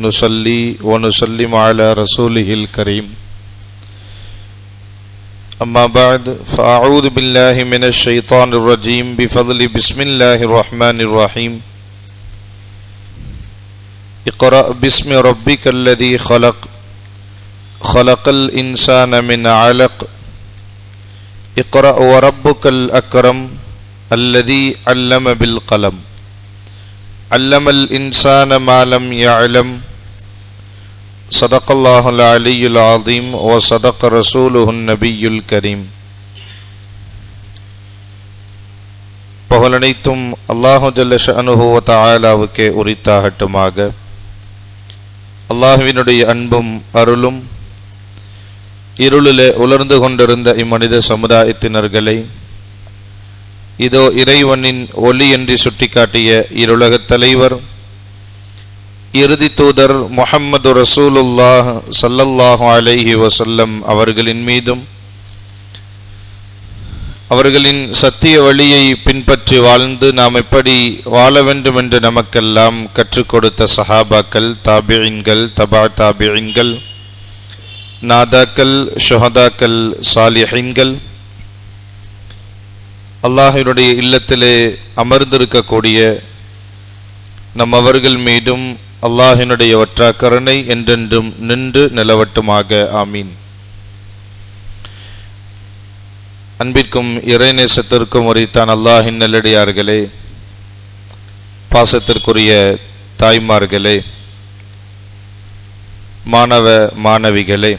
نصلي ونسلم على رسوله الكريم أما بعد فأعوذ بالله من الشيطان الرجيم بفضل بسم الله الرحمن الرحيم اقرأ باسم ربك الذي خلق خلق الإنسان من علق اقرأ وربك الأكرم الذي علم بالقلم علم الإنسان ما لم يعلم صدق الله العلي العظيم وصدق رسوله النبي الكريم. புகழனைத்தும் அல்லாஹு ஜல்ல ஷஅனுஹு வ தஆலாவுக்கே உரித்தாகட்டுமாக. அல்லாஹ்வினுடைய அன்பும் அருளும் இருளிலே உலர்ந்து கொண்டிருந்த இம்மனித சமுதாயத்தினர்களை இதோ இறைவனின் ஒளி என்று சுட்டிக்காட்டிய இருலகத் தலைவர் இறுதி தூதர் முஹம்மது ரசூலுல்லாஹ் ஸல்லல்லாஹு அலைஹி வஸல்லம் அவர்களின் மீதும் அவர்களின் சத்திய வழியை பின்பற்றி வாழ்ந்து நாம் எப்படி வாழ வேண்டும் என்று நமக்கெல்லாம் கற்றுக் கொடுத்த சஹாபாக்கள், தாபிஈன்கள், தபா தாபிஈன்கள், நாதாக்கள், ஷுஹதாக்கள், சாலிஹீன்கள், அல்லாஹ்வினுடைய இல்லத்திலே அமர்ந்திருக்கக்கூடிய நம் அவர்கள் மீதும் அல்லாஹ்வினுடைய ஒற்றா கருணை என்றென்றும் நின்று நிலவட்டுமாக. ஆமீன். அன்பிற்கும் இறைநேசத்திற்கும் உரித்தான் அல்லாஹின் நல்லடியார்களே, பாசத்திற்குரிய தாய்மார்களே, மாணவ மாணவிகளே,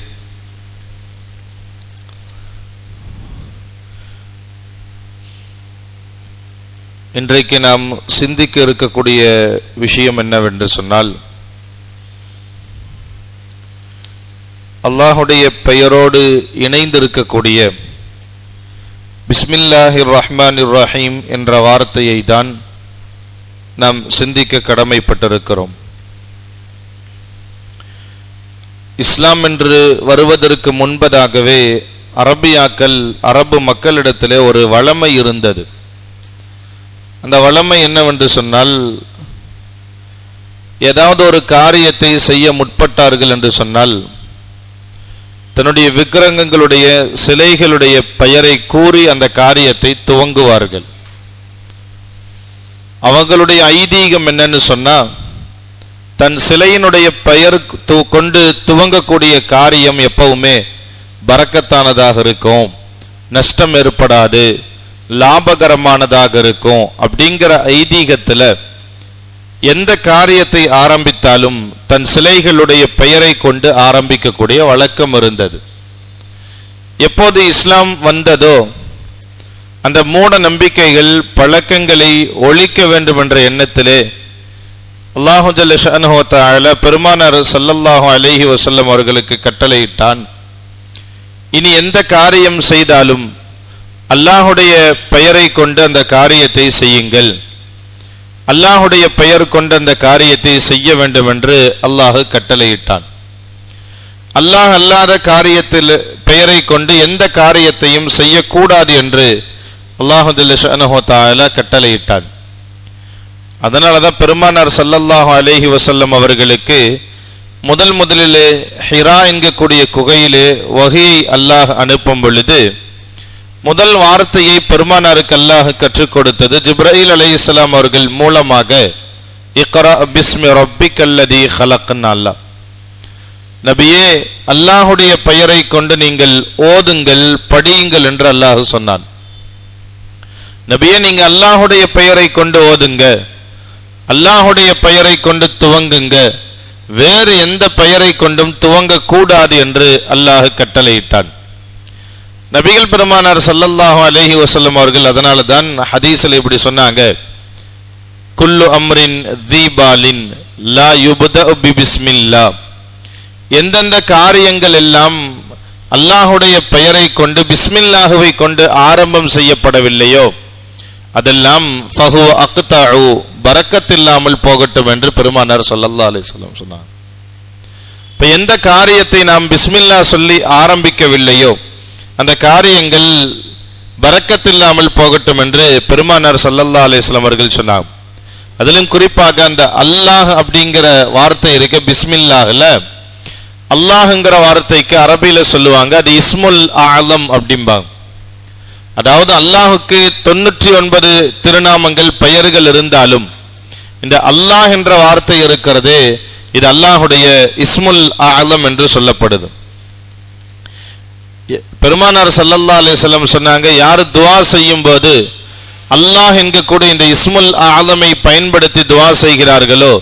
இன்றைக்கு நாம் சிந்திக்க இருக்கக்கூடிய விஷயம் என்னவென்று சொன்னால், அல்லாஹுடைய பெயரோடு இணைந்திருக்கக்கூடிய பிஸ்மில்லாஹிர் ரஹ்மானிர் ரஹீம் என்ற வார்த்தையை தான் நாம் சிந்திக்க கடமைப்பட்டிருக்கிறோம். இஸ்லாம் என்று வருவதற்கு முன்பதாகவே அரபு மக்களிடத்திலே ஒரு வழமை இருந்தது. அந்த வழமை என்னவென்று சொன்னால், ஏதாவது ஒரு காரியத்தை செய்ய முற்பட்டார்கள் என்று சொன்னால் தன்னுடைய விக்கிரகங்களுடைய சிலைகளுடைய பெயரை கூறி அந்த காரியத்தை துவங்குவார்கள். அவங்களுடைய ஐதீகம் என்னன்னு சொன்னா, தன் சிலையினுடைய பெயர் கொண்டு துவங்கக்கூடிய காரியம் எப்பவுமே பரக்கத்தானதாக இருக்கும், நஷ்டம் ஏற்படாது, லாபகரமானதாக இருக்கும் அப்படிங்கிற ஐதீகத்துல எந்த காரியத்தை ஆரம்பித்தாலும் தன் சிலைகளுடைய பெயரை கொண்டு ஆரம்பிக்கக்கூடிய வழக்கம் இருந்தது. எப்போது இஸ்லாம் வந்ததோ அந்த மூட நம்பிக்கைகள் பழக்கங்களை ஒழிக்க வேண்டும் என்ற எண்ணத்திலே அல்லாஹு ஜல்ல ஷஅனுஹு வ தஆலா பெருமானார் ஸல்லல்லாஹு அலைஹி வஸல்லம் அவர்களுக்கு கட்டளையிட்டான், இனி எந்த காரியம் செய்தாலும் அல்லாஹுடைய பெயரை கொண்டு அந்த காரியத்தை செய்யுங்கள், அல்லாஹுடைய பெயர் கொண்டு அந்த காரியத்தை செய்ய வேண்டும் என்று அல்லாஹ் கட்டளையிட்டான். அல்லாஹ் அல்லாத காரியத்தில் பெயரை கொண்டு எந்த காரியத்தையும் செய்யக்கூடாது என்று அல்லாஹு ஜல்ல ஷஅனுஹு வ தஆலா கட்டளையிட்டான். அதனாலதான் பெருமானார் ஸல்லல்லாஹு அலைஹி வஸல்லம் அவர்களுக்கு முதலிலே ஹிரா என்கக்கூடிய குகையிலே வஹியை அல்லாஹ் அனுப்பும் பொழுது முதல் வார்த்தையை பெருமானாருக்கு அல்லாஹ் கற்றுக் கொடுத்தது ஜிப்ரீல் அலைஹிஸ்ஸலாம் அவர்கள் மூலமாக, இக்ரா பிஸ்மி ரப்பிக்கல்லதீ ஹலக்னா. அல்லாஹ் நபியே, அல்லாஹுடைய பெயரை கொண்டு நீங்கள் ஓதுங்கள், படியுங்கள் என்று அல்லாஹ் சொன்னான். நபியே, நீங்க அல்லாஹுடைய பெயரை கொண்டு ஓதுங்க, அல்லாஹுடைய பெயரை கொண்டு துவங்குங்க, வேறு எந்த பெயரை கொண்டும் துவங்க கூடாது என்று அல்லாஹ் கட்டளையிட்டான். நபிகள் பெருமானார் ஸல்லல்லாஹு அலைஹி வஸல்லம் அவர்கள் அதனால தான் ஹதீஸில் இப்படி சொன்னாங்க, குல்லு அம்ரின் தீபாலின் லா யுப்தஉ பிஸ்மில்லா. எந்தெந்த காரியங்கள் எல்லாம் அல்லாஹுடைய பெயரை கொண்டு பிஸ்மில்லாஹுவை கொண்டு ஆரம்பம் செய்யப்படவில்லையோ அதெல்லாம் ஃபஹுவ அக்தஉ, பரக்கத்தில்லாமல் போகட்டும் என்று பெருமானார் ஸல்லல்லாஹு அலைஹி வஸல்லம் சொன்னாங்க. இப்போ எந்த காரியத்தை நாம் பிஸ்மில்லா சொல்லி ஆரம்பிக்கவில்லையோ அந்த காரியங்கள் பரக்கத்தில்லாமல் போகட்டும் என்று பெருமானார் ஸல்லல்லாஹு அலைஹி வஸல்லம் அவர்கள் சொன்னார். அதிலும் குறிப்பாக அந்த அல்லாஹ் அப்படிங்கிற வார்த்தை இருக்க பிஸ்மில்லாஹ்ல, அல்லாஹ்ங்கிற வார்த்தைக்கு அரபியில சொல்லுவாங்க அது இஸ்முல் ஆலம் அப்படிம்பாங்க. அதாவது அல்லாஹுக்கு 99 திருநாமங்கள் பெயர்கள் இருந்தாலும் இந்த அல்லாஹ் என்ற வார்த்தை இருக்கிறது, இது அல்லாஹுடைய இஸ்முல் ஆலம் என்று சொல்லப்படுது. பெருமானார் ஸல்லல்லாஹு அலைஹி வஸல்லம் சொன்னாங்க, யார் துஆ செய்யும் போது அல்லாஹ் என்கக்கூடிய இந்த இஸ்முல் ஆலமை பயன்படுத்தி துஆ செய்கிறார்களோ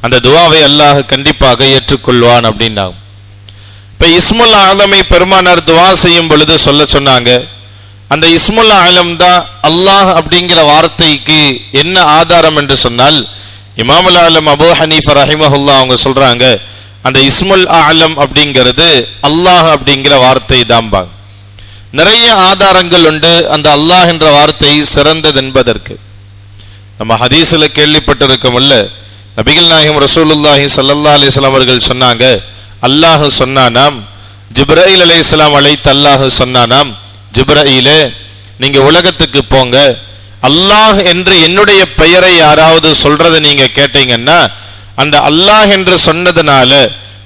அந்த துஆவை அல்லாஹ் கண்டிப்பாக ஏற்றுக்கொள்வான் அப்படின்னாங்க. இப்ப இஸ்முல் ஆலமை பெருமானார் துஆ செய்யும் பொழுது சொல்ல சொன்னாங்க. அந்த இஸ்முல் ஆலம் தான் அல்லாஹ் அப்படிங்கிற வார்த்தைக்கு என்ன ஆதாரம் என்று சொன்னால், இமாமுல் ஆலம் அபூ ஹனீஃபா ரஹிமஹுல்லாஹ் அவங்க சொல்றாங்க, அந்த இஸ்முல் ஆலம் அப்படிங்கிறது அல்லாஹ் அப்படிங்கிற வார்த்தை தான்பாங்க. நிறைய ஆதாரங்கள் உண்டு அந்த அல்லாஹ் என்ற வார்த்தை சிறந்தது என்பதற்கு. நம்ம ஹதீஸ்ல கேள்விப்பட்டிருக்கோம்ல, நபிகள் நாயகம் ரசூலுல்லாஹி ஸல்லல்லாஹு அலைஹி வஸல்லம் அவர்கள் சொன்னாங்க, அல்லாஹ் சொன்னானாம், ஜிப்ரீல் அலைஹிஸ்ஸலாம் அழைத்து அல்லாஹ் சொன்னானாம், ஜிப்ரீலே நீங்க உலகத்துக்கு போங்க, அல்லாஹ் என்று என்னுடைய பெயரை யாராவது சொல்றதை நீங்க கேட்டீங்கன்னா அந்த அல்லாஹ் என்று சொன்னதுனால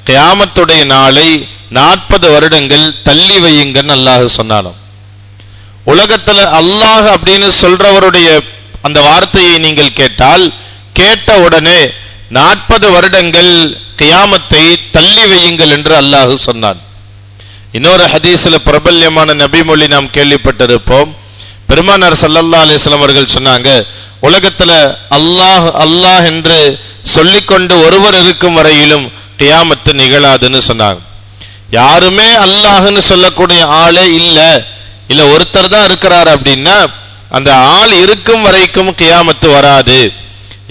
கியாமத்துடைய நாளை 40 வருடங்கள் தள்ளி வையுங்கன்னு அல்லாஹ் சொன்னாலும். உலகத்துல அல்லாஹ் அப்படின்னு சொல்றவருடைய அந்த வார்த்தையை நீங்கள் கேட்டால் கேட்ட உடனே 40 வருடங்கள் கியாமத்தை தள்ளி வையுங்கள் என்று அல்லாஹ் சொன்னான். இன்னொரு ஹதீஸ்ல பிரபல்யமான நபிமொழி நாம் கேள்விப்பட்டிருப்போம். பெருமானார் ஸல்லல்லாஹு அலைஹி வஸல்லம் அவர்கள் சொன்னாங்க, உலகத்துல அல்லாஹ் அல்லாஹ் என்று சொல்லிக்கொண்டு ஒருவர் இருக்கும் வரையிலும் கியாமத்து நிகழாதுன்னு சொன்னாங்க. யாருமே அல்லாஹ்னு சொல்லக்கூடிய ஆளே இல்ல ஒருத்தர் தான் இருக்கிறார் அப்படின்னா அந்த ஆள் இருக்கும் வரைக்கும் கியாமத்து வராது.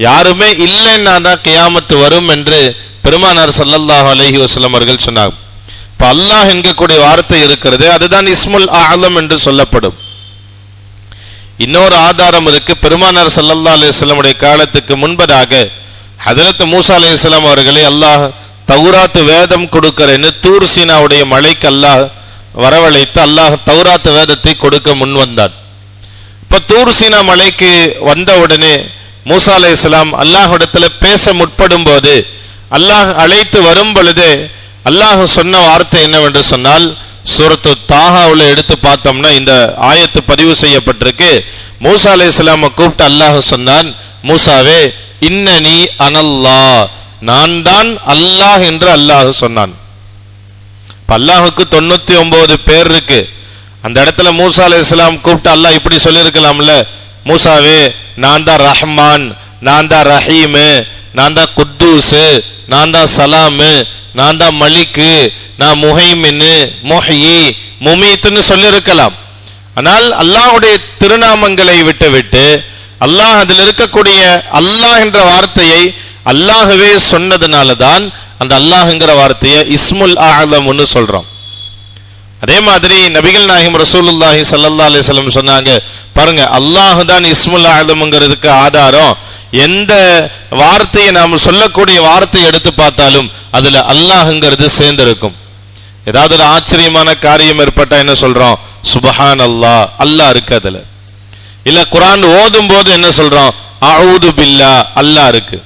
யாருமே இல்லைன்னா தான் கியாமத்து வரும் என்று பெருமானார் ஸல்லல்லாஹு அலைஹி வஸல்லம் அவர்கள் சொன்னாங்க. இப்ப அல்லாஹ் என்கக்கூடிய வார்த்தை இருக்கிறது, அதுதான் இஸ்முல் ஆலம் என்று சொல்லப்படும். இன்னொரு ஆதாரம் இருக்கு. பெருமானார் ஸல்லல்லாஹு அலைஹி வஸல்லம் உடைய காலத்துக்கு முன்பதாக ஹஜ்ரத் மூசா அலைஹிஸ்ஸலாம் அவர்களை அல்லாஹ் தௌராத் வேதம் கொடுக்கிறேன்னு தூர் சீனாவுடைய மலைக்கு அல்லாஹ் வரவழைத்து அல்லாஹ் தௌராத் வேதத்தை கொடுக்க முன் வந்தான். இப்ப தூர் சீனா மலைக்கு வந்த உடனே மூசா அலைஹிஸ்ஸலாம் அல்லாஹ்விடத்துல பேச முற்படும் போது அல்லாஹ் அழைத்து வரும் பொழுது அல்லாஹ் சொன்ன வார்த்தை என்னவென்று சொன்னால், சூரத்து தாஹாவுல எடுத்து பார்த்தோம்னா இந்த ஆயத்து பதிவு செய்யப்பட்டிருக்கு. மூசா அலைஹிஸ்ஸலாமை கூப்பிட்டு அல்லாஹ் சொன்னான், மூசாவே இன்னனி அனல்லாஹ், நான் தான் அல்லாஹ் என்று அல்லாஹ் சொன்னான். அல்லாஹுக்கு 99 பேர் இருக்கு. அந்த இடத்துல மூசா அலைஹிஸ்ஸலாம் கூப்பிட்டு அல்லாஹ் இப்படி சொல்லியிருக்கலாம்ல, மூசாவே நான் தான் ரஹ்மான், நான் தான் ரஹீம், நான் தான் குத்தூஸ், நான் தான் சலாம், நான் தான் மலிக்கு, நான் முஹைமின், முஹ்யி, முமீத்னு சொல்லியிருக்கலாம். ஆனால் அல்லாஹ்வுடைய திருநாமங்களை விட்டு அல்லாஹ் அதில் இருக்கக்கூடிய அல்லாஹ் என்ற வார்த்தையை அல்லாஹ்வே சொன்னதுனால தான் அந்த அல்லாஹ்ங்கிற வார்த்தையை இஸ்முல் ஆலம்னு சொல்றோம். அதே மாதிரி நபிகள் நாயகம் ரசூலுல்லாஹி ஸல்லல்லாஹு அலைஹி வஸல்லம் சொன்னாங்க, பாருங்க அல்லாஹ் தான் இஸ்முல் ஆலம்ங்கிறதுக்கு ஆதாரம். எந்த வார்த்தையை நாம் சொல்லக்கூடிய வார்த்தையை எடுத்து பார்த்தாலும் அதுல அல்லாஹ்ங்கிறது சேர்ந்திருக்கும். ஏதாவது ஒரு ஆச்சரியமான காரியம் ஏற்பட்டா என்ன சொல்றோம்? சுபஹான் அல்லாஹ், அல்லாஹ் இருக்கு அதுல. இல்ல குர்ஆன் ஓதும் போது என்ன சொல்றோம்? அஊது பில்லாஹ், அல்லாஹ் இருக்கு.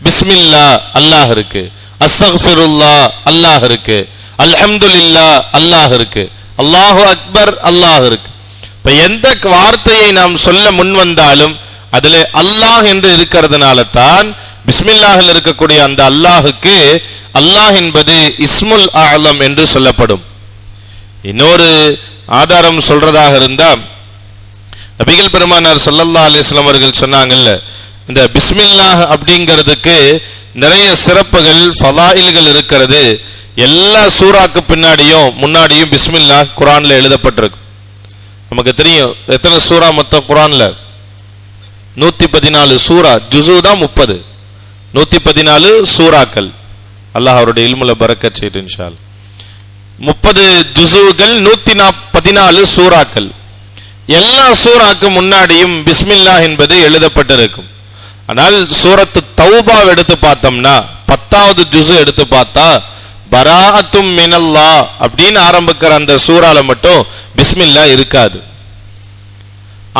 பிஸ்மில்லா, அல்லாஹ் இருக்கு. அஸ்தக்ஃபிருல்லாஹ், அல்லாஹ் இருக்கு. அல்ஹம்துலில்லாஹ், அல்லாஹ் இருக்கு. அல்லாஹு அக்பர், அல்லாஹ் இருக்கு. இப்ப எந்த வார்த்தையை நாம் சொல்ல முன் வந்தாலும் அதுல அல்லாஹ் என்று இருக்கிறதுனால தான் பிஸ்மில்லாஹில் இருக்கக்கூடிய அந்த அல்லாஹுக்கு அல்லாஹ் என்பது இஸ்முல் ஆலம் என்று சொல்லப்படும். இன்னொரு ஆதாரம் சொல்றதாக இருந்தா, நபிகள் பெருமானார் ஸல்லல்லாஹு அலைஹி வஸல்லம் அவர்கள் சொன்னாங்கல்ல, இந்த பிஸ்மில்லாஹ் அப்படிங்கிறதுக்கு நிறைய சிறப்புகள் ஃபதாயில்கள் இருக்கிறது. எல்லா சூறாக்கு பின்னாடியும் முன்னாடியும் பிஸ்மில்லாஹ் குர்ஆன்ல எழுதப்பட்டிருக்கு. நமக்கு தெரியும் எத்தனை சூறா மொத்தம் குர்ஆன்ல? 114 சூரா. ஜுஸு தான் 30. 114 சூறாக்கள். அல்லாஹ் அவருடைய இல்முல பரக்கத் செய்து இன்ஷா அல்லாஹ். 30 ஜுஸுகள், 114 சூறாக்கள். எல்லா சூறாக்கு முன்னாடியும் பிஸ்மில்லாஹ் என்பது எழுதப்பட்டிருக்கும். ஆனால் சூரத்து தௌபா எடுத்து பார்த்தோம்னா 10வது ஜுஸு எடுத்து பார்த்தா பராஅத்தும் மினல்லாஹ் அப்படின்னு ஆரம்பிக்கிற அந்த சூறால மட்டும் பிஸ்மில்லாஹ் இருக்காது.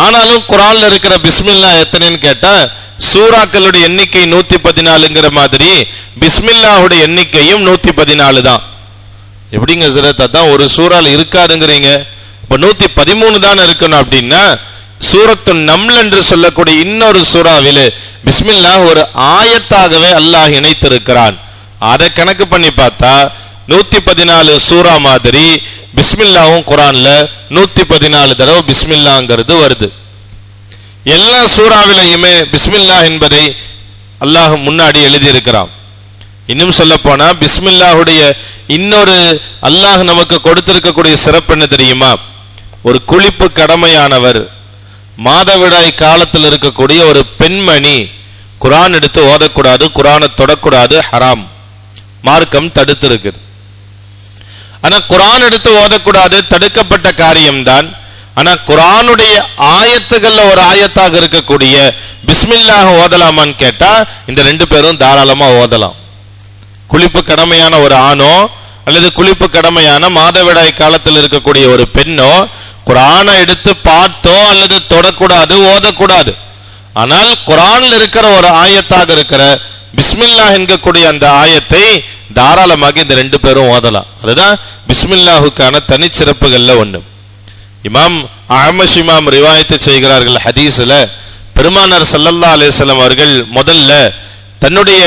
ஆனாலும் குர்ஆன்ல இருக்கிற பிஸ்மில்லாஹ் எத்தனைன்னு கேட்டா சூறாக்களுடைய எண்ணிக்கை 114ங்கிற மாதிரி பிஸ்மில்லாஹுடைய எண்ணிக்கையும் 114 தான். எப்படிங்க ஹஜ்ரத், அதான் ஒரு சூறால இருக்காதுங்கிறீங்க, இப்ப 113 தான் இருக்கணும் அப்படின்னா சூரத்து நம்ல் என்று சொல்லக்கூடிய இன்னொரு சூறாவிலே பிஸ்மில்லாஹ் ஒரு ஆயத்தாகவே அல்லாஹ் இணைத்திருக்கிறான். அதை கணக்கு பண்ணி பார்த்தா 114 சூறா மாதிரி பிஸ்மில்லாவும் குர்ஆன்ல 114 தடவை பிஸ்மில்லாங்கிறது வருது. எல்லா சூறாவிலையுமே பிஸ்மில்லாஹ் என்பதை அல்லாஹ் முன்னாடி எழுதி இருக்கிறான். இன்னும் சொல்ல போனா பிஸ்மில்லாஹுடைய இன்னொரு அல்லாஹ் நமக்கு கொடுத்திருக்கக்கூடிய சிறப்பு என்ன தெரியுமா? ஒரு குளிப்பு கடமையானவர், மாதவிடாய் காலத்தில் இருக்கக்கூடிய ஒரு பெண்மணி குர்ஆன் எடுத்து ஓதக்கூடாது, குர்ஆனை தொடக்கூடாது, ஹராம், மார்க்கம் தடுத்திருக்கு. ஆனா குர்ஆன் எடுத்து ஓதக்கூடாது, தடுக்கப்பட்ட காரியம்தான். ஆனா குர்ஆனுடைய ஆயத்துகள்ல ஒரு ஆயத்தாக இருக்கக்கூடிய பிஸ்மில்லாஹ் ஓதலாமான்னு கேட்டா இந்த ரெண்டு பேரும் தாராளமா ஓதலாம். குளிப்பு கடமையான ஒரு ஆணோ அல்லது குளிப்பு கடமையான மாதவிடாய் காலத்தில் இருக்கக்கூடிய ஒரு பெண்ணோ குர்ஆனை எடுத்து பார்த்தோ அல்லது தொடக்கூடாது, ஓதக்கூடாது. ஆனால் குர்ஆனில் இருக்கிற ஒரு ஆயத்தாக இருக்கிற பிஸ்மில்லாஹ் என்கக்கூடிய அந்த ஆயத்தை தாராளமாக இந்த ரெண்டு பேரும் ஓதலாம். அதுதான் பிஸ்மில்லாஹுக்கான தனிச்சிறப்புகள்ல ஒன்று. இமாம் அஹ்மஷ் இமாம் ரிவாயத்து செய்கிறார்கள் ஹதீஸ்ல, பெருமானார் ஸல்லல்லாஹு அலைஹி வஸல்லம் அவர்கள் முதல்ல தன்னுடைய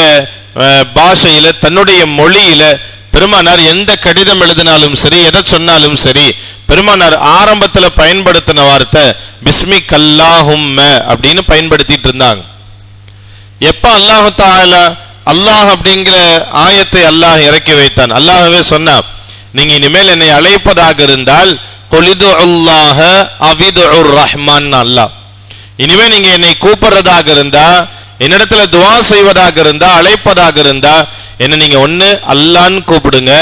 பாஷையில தன்னுடைய மொழியில பெருமானார் எந்த கடிதம் எழுதினாலும் சரி, எதை சொன்னாலும் சரி, பெருமானார் ஆரம்பத்துல பயன்படுத்தின வார்த்தை பிஸ்மிக் அல்லாஹும்ம அப்படின்னு பயன்படுத்திட்டு இருந்தாங்க. எப்ப அல்லாஹ் தஆலா அல்லாஹ் அப்படிங்கிற ஆயத்தை அல்லாஹ் இறக்கி வைத்தான், அல்லாஹ்வே சொன்னான், நீங்க இனிமேல் என்னை அழைப்பதாக இருந்தால் குலிது அல்லாஹ அவிதுர் ரஹ்மான், அல்லாஹ் இனிமே நீங்க என்னை கூப்பிடுறதாக இருந்தா, என்னிடத்துல துவா செய்வதாக இருந்தா, அழைப்பதாக இருந்தா என்ன நீங்க ஒண்ணு அல்லான்னு கூப்பிடுங்க,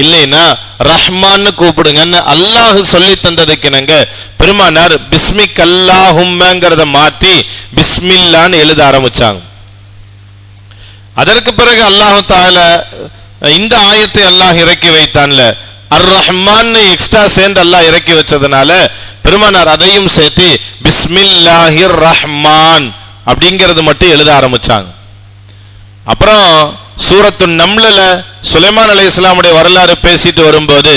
இல்லைன்னா ரஹ்மான்னு கூப்பிடுங்கன்னு அல்லாஹ் சொல்லி தந்ததுக்கு என்னங்க பெருமானார் பிஸ்மிக் அல்லாஹும்மங்கிறத மாற்றி பிஸ்மில்லான்னு எழுத ஆரம்பிச்சாங்க. அதற்கு பிறகு அல்லாஹ் தஆலா இந்த ஆயத்தை அல்லாஹ் இறக்கி வைத்தான்ல, அர் ரஹ்மான் எக்ஸ்ட்ரா சேர்ந்து அல்லாஹ் இறக்கி வச்சதுனால பெருமானார் அதையும் சேர்த்து பிஸ்மில்லாஹிர் ரஹ்மான் அப்படிங்கிறது மட்டும் எழுத ஆரம்பிச்சாங்க. அப்புறம் சூரத்து நம்ல சுலைமான் அலைஹிஸ்ஸலாமுடைய வரலாறு பேசிட்டு வரும்போது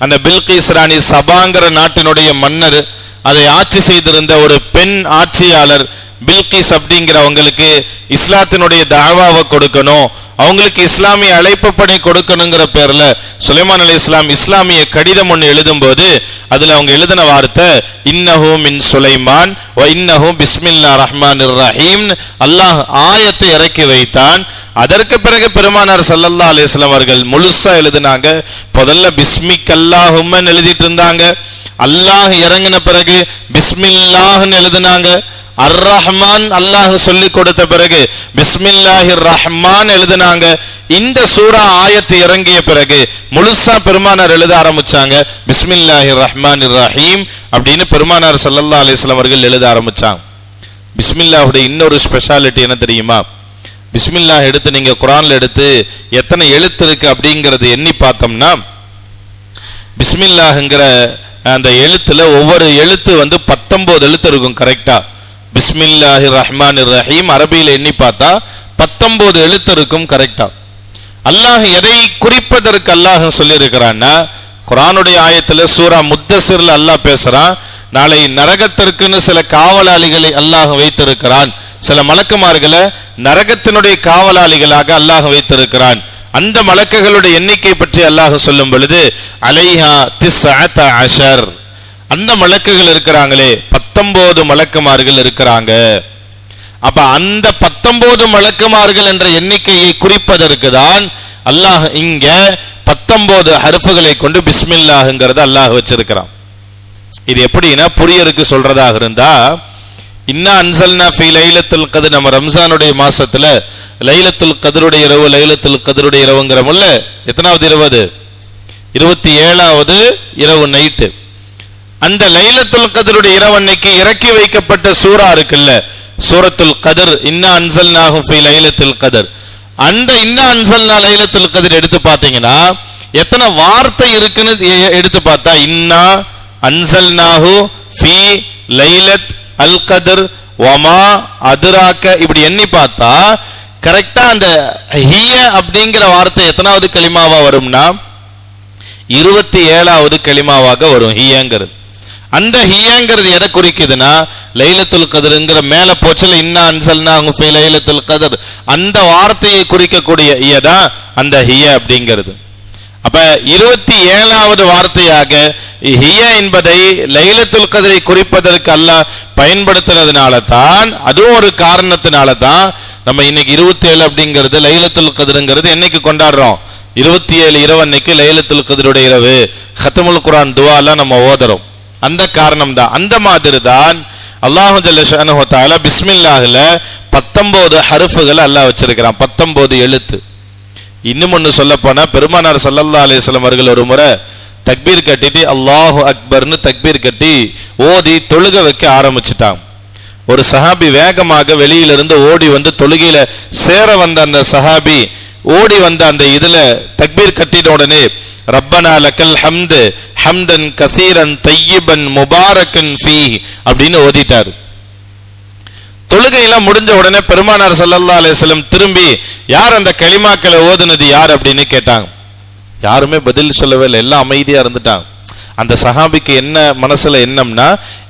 அந்த பில்கிஸ் ராணி சபாங்கிற நாட்டினுடைய மன்னர், அதை ஆட்சி செய்திருந்த ஒரு பெண் ஆட்சியாளர் பில்கிஸ் அப்படிங்கிறவங்களுக்கு இஸ்லாத்தினுடைய தாவாவை கொடுக்கணும், அவங்களுக்கு இஸ்லாமிய அழைப்பு பணி கொடுக்கணுங்கிற பேர்ல சுலைமான் அலைஹிஸ்ஸலாம் இஸ்லாமிய கடிதம் ஒன்று எழுதும் போது அதுல அவங்க எழுதின வார்த்தை இன்னஹு மின் சுலைமான் வ இன்னஹு பிஸ்மில்லாஹிர் ரஹ்மானிர் ரஹீம், அல்லாஹ் ஆயத்தை இறக்கி வைத்தான். அதற்கு பிறகு பெருமானார் ஸல்லல்லாஹு அலைஹி வஸல்லம் அவர்கள் முழுசா எழுதினாங்க. முதல்ல பிஸ்மிக் அல்லாஹும்மன்னு எழுதிட்டு இருந்தாங்க, அல்லாஹ் இறங்கின பிறகு பிஸ்மில்லாஹ்னு எழுதினாங்க. அர் ரஹ்மான் அல்லாஹ் சொல்லி கொடுத்த பிறகு பிஸ்மில்லாஹிர் ரஹ்மான் எழுதினாங்க. இந்த சூரா ஆயத்து இறங்கிய பிறகு முழுசா பெருமானார் எழுத ஆரம்பிச்சாங்க பிஸ்மில்லாஹிர் ரஹ்மானிர் ரஹீம் அப்படின்னு பெருமானார் ஸல்லல்லாஹு அலைஹி வஸல்லம் அவர்கள் எழுத ஆரம்பிச்சாங்க. பிஸ்மில்லாஹுடைய இன்னொரு ஸ்பெஷாலிட்டி என்ன தெரியுமா? பிஸ்மில்லாஹ் எடுத்து நீங்க குர்ஆன்ல எடுத்து எத்தனை எழுத்து இருக்கு அப்படிங்கறது எண்ணி பார்த்தோம்னா பிஸ்மில்லாஹ்ங்கிற அந்த எழுத்துல ஒவ்வொரு எழுத்து 19 எழுத்து இருக்கும் கரெக்டா. பிஸ்மில்லாஹிர் ரஹ்மானிர் ரஹீம் அரபியில எண்ணி பார்த்தா 19 எழுத்து இருக்கும் கரெக்டா. அல்லாஹ் எதை குறிப்பதற்கு அல்லாஹ் சொல்லி இருக்கிறான்னா, குர்ஆனுடைய ஆயத்துல சூரா முத்தஸிர்ல அல்லாஹ் பேசுறான், நாளை நரகத்திற்குன்னு சில காவலாளிகளை அல்லாஹ் வைத்திருக்கிறான், சில மலக்குமார்களை நரகத்தினுடைய காவலாளிகளாக அல்லாஹ் வைத்திருக்கிறான். அந்த மலக்குகளுடைய எண்ணிக்கை பற்றி அல்லாஹ் சொல்லும் பொழுது அலைஹா 19, அந்த மலக்குகள் இருக்கிறாங்களே 19 மலக்குமார்கள் இருக்கிறாங்க. அப்ப அந்த 19 மலக்குமார்கள் என்ற எண்ணிக்கையை குறிப்பதற்கு தான் அல்லாஹ் இங்க 19 ஹர்ஃப்களை கொண்டு பிஸ்மில்லாஹ்ங்கிறத அல்லாஹ் வச்சிருக்கிறான். இது எப்படின்னா புரியருக்கு சொல்றதாக இருந்தா, இன்னா அன்சல்னா ஃபீ லைலத்துல் கத்ர், நம்ம ரம்ஜானுடைய மாசத்துல லைலத்துல் கத்ருடைய இரவு, லைலத்துல் கத்ருடைய இரவுங்கிறோம்ல, எத்தனாவது இரவு? 27வது இரவு நைட்டு. அந்த லைலத்துல் கத்ருடைய இரவு அன்னைக்கு இறக்கி வைக்கப்பட்ட சூரா இருக்குல்ல, சூரத்துல் கத்ர், இன்னா அன்சல்னாஹு ஃபீ லைலத்துல் கத்ர். அந்த இன்னா அன்சல்னா லைலத்துல் கத்ர் எடுத்து பார்த்தீங்கன்னா எத்தனை வார்த்தை இருக்குன்னு எடுத்து பார்த்தா இன்னா அன்சல்னாஹு ஃபீ லைலத் அல் கத்ர் வமா அதுராக்க இப்படி எண்ணி பார்த்தா கரெக்டா அந்த ஹிய அப்படிங்கிற வார்த்தை எத்தனாவது கலிமாவா வரும்னா 27வது கலிமாவாக வரும் ஹியங்கிறது. அந்த ஹியங்கிறது எதை குறிக்குதுன்னா லைலத்துல் கத்ர்ங்கிற மேல போச்சல இன்னா அன்சல்னாஹு ஃபீ லைலத்துல் கத்ர் அந்த வார்த்தையை குறிக்கக்கூடிய ஹியதான் அந்த ஹிய அப்படிங்கிறது. அப்ப 27வது வார்த்தையாக ஹிய என்பதை லைலத்துல் கத்ரை குறிப்பதற்கு அல்லாஹ் பயன்படுத்துறதுனால தான், அதுவும் ஒரு காரணத்தினால தான் நம்ம இன்னைக்கு 27 அப்படிங்கிறது லைலத்துல் கத்ருங்கிறது என்னைக்கு கொண்டாடுறோம்? 27 இரவு அன்னைக்கு லைலத்துல் கத்ருடைய இரவு ஹத்முல் குர்ஆன் துஆலாம் நம்ம ஓதுறோம். அந்த காரணம் தான். அந்த மாதிரி தான் அல்லாஹ் ஜல்ல ஷஅனுஹு தஆலா பிஸ்மில்லாஹ்ல 19 ஹர்ஃப்கள் அல்லாஹ் வச்சிருக்கிறான், 19 எழுத்து. இன்னும் ஒன்று சொல்ல போனா பெருமானார் ஸல்லல்லாஹு அலைஹி வஸல்லம் அவர்கள் ஒரு முறை தக்பீர் கட்டிட்டு அல்லாஹு அக்பர்னு தக்பீர் கட்டி ஓதி தொழுக வைக்க ஆரம்பிச்சுட்டாங்க. ஒரு சஹாபி வேகமாக வெளியிலிருந்து ஓடி வந்து தொழுகையில சேர வந்த அந்த சஹாபி ஓடி வந்த அந்த இதுல தக்பீர் கட்டின உடனே ரப்பனா லக்கல் ஹம்து ஹம்தன் கசீரன் தையிபன் முபாரக்கன் ஃபீ அப்படின்னு ஓதிட்டாரு. தொழுகையெல்லாம் முடிஞ்ச உடனே பெருமானார் ஸல்லல்லாஹு அலைஹி வஸல்லம் திரும்பி யார் அந்த கலிமாக்களை ஓதுனது யார் அப்படின்னு கேட்டாங்க. யாருமே பதில் சொல்லவே இல்லை, எல்லாம் அமைதியா இருந்துட்டாங்க. அந்த சஹாபிக்கு என்ன மனசுல எண்ணம்னா,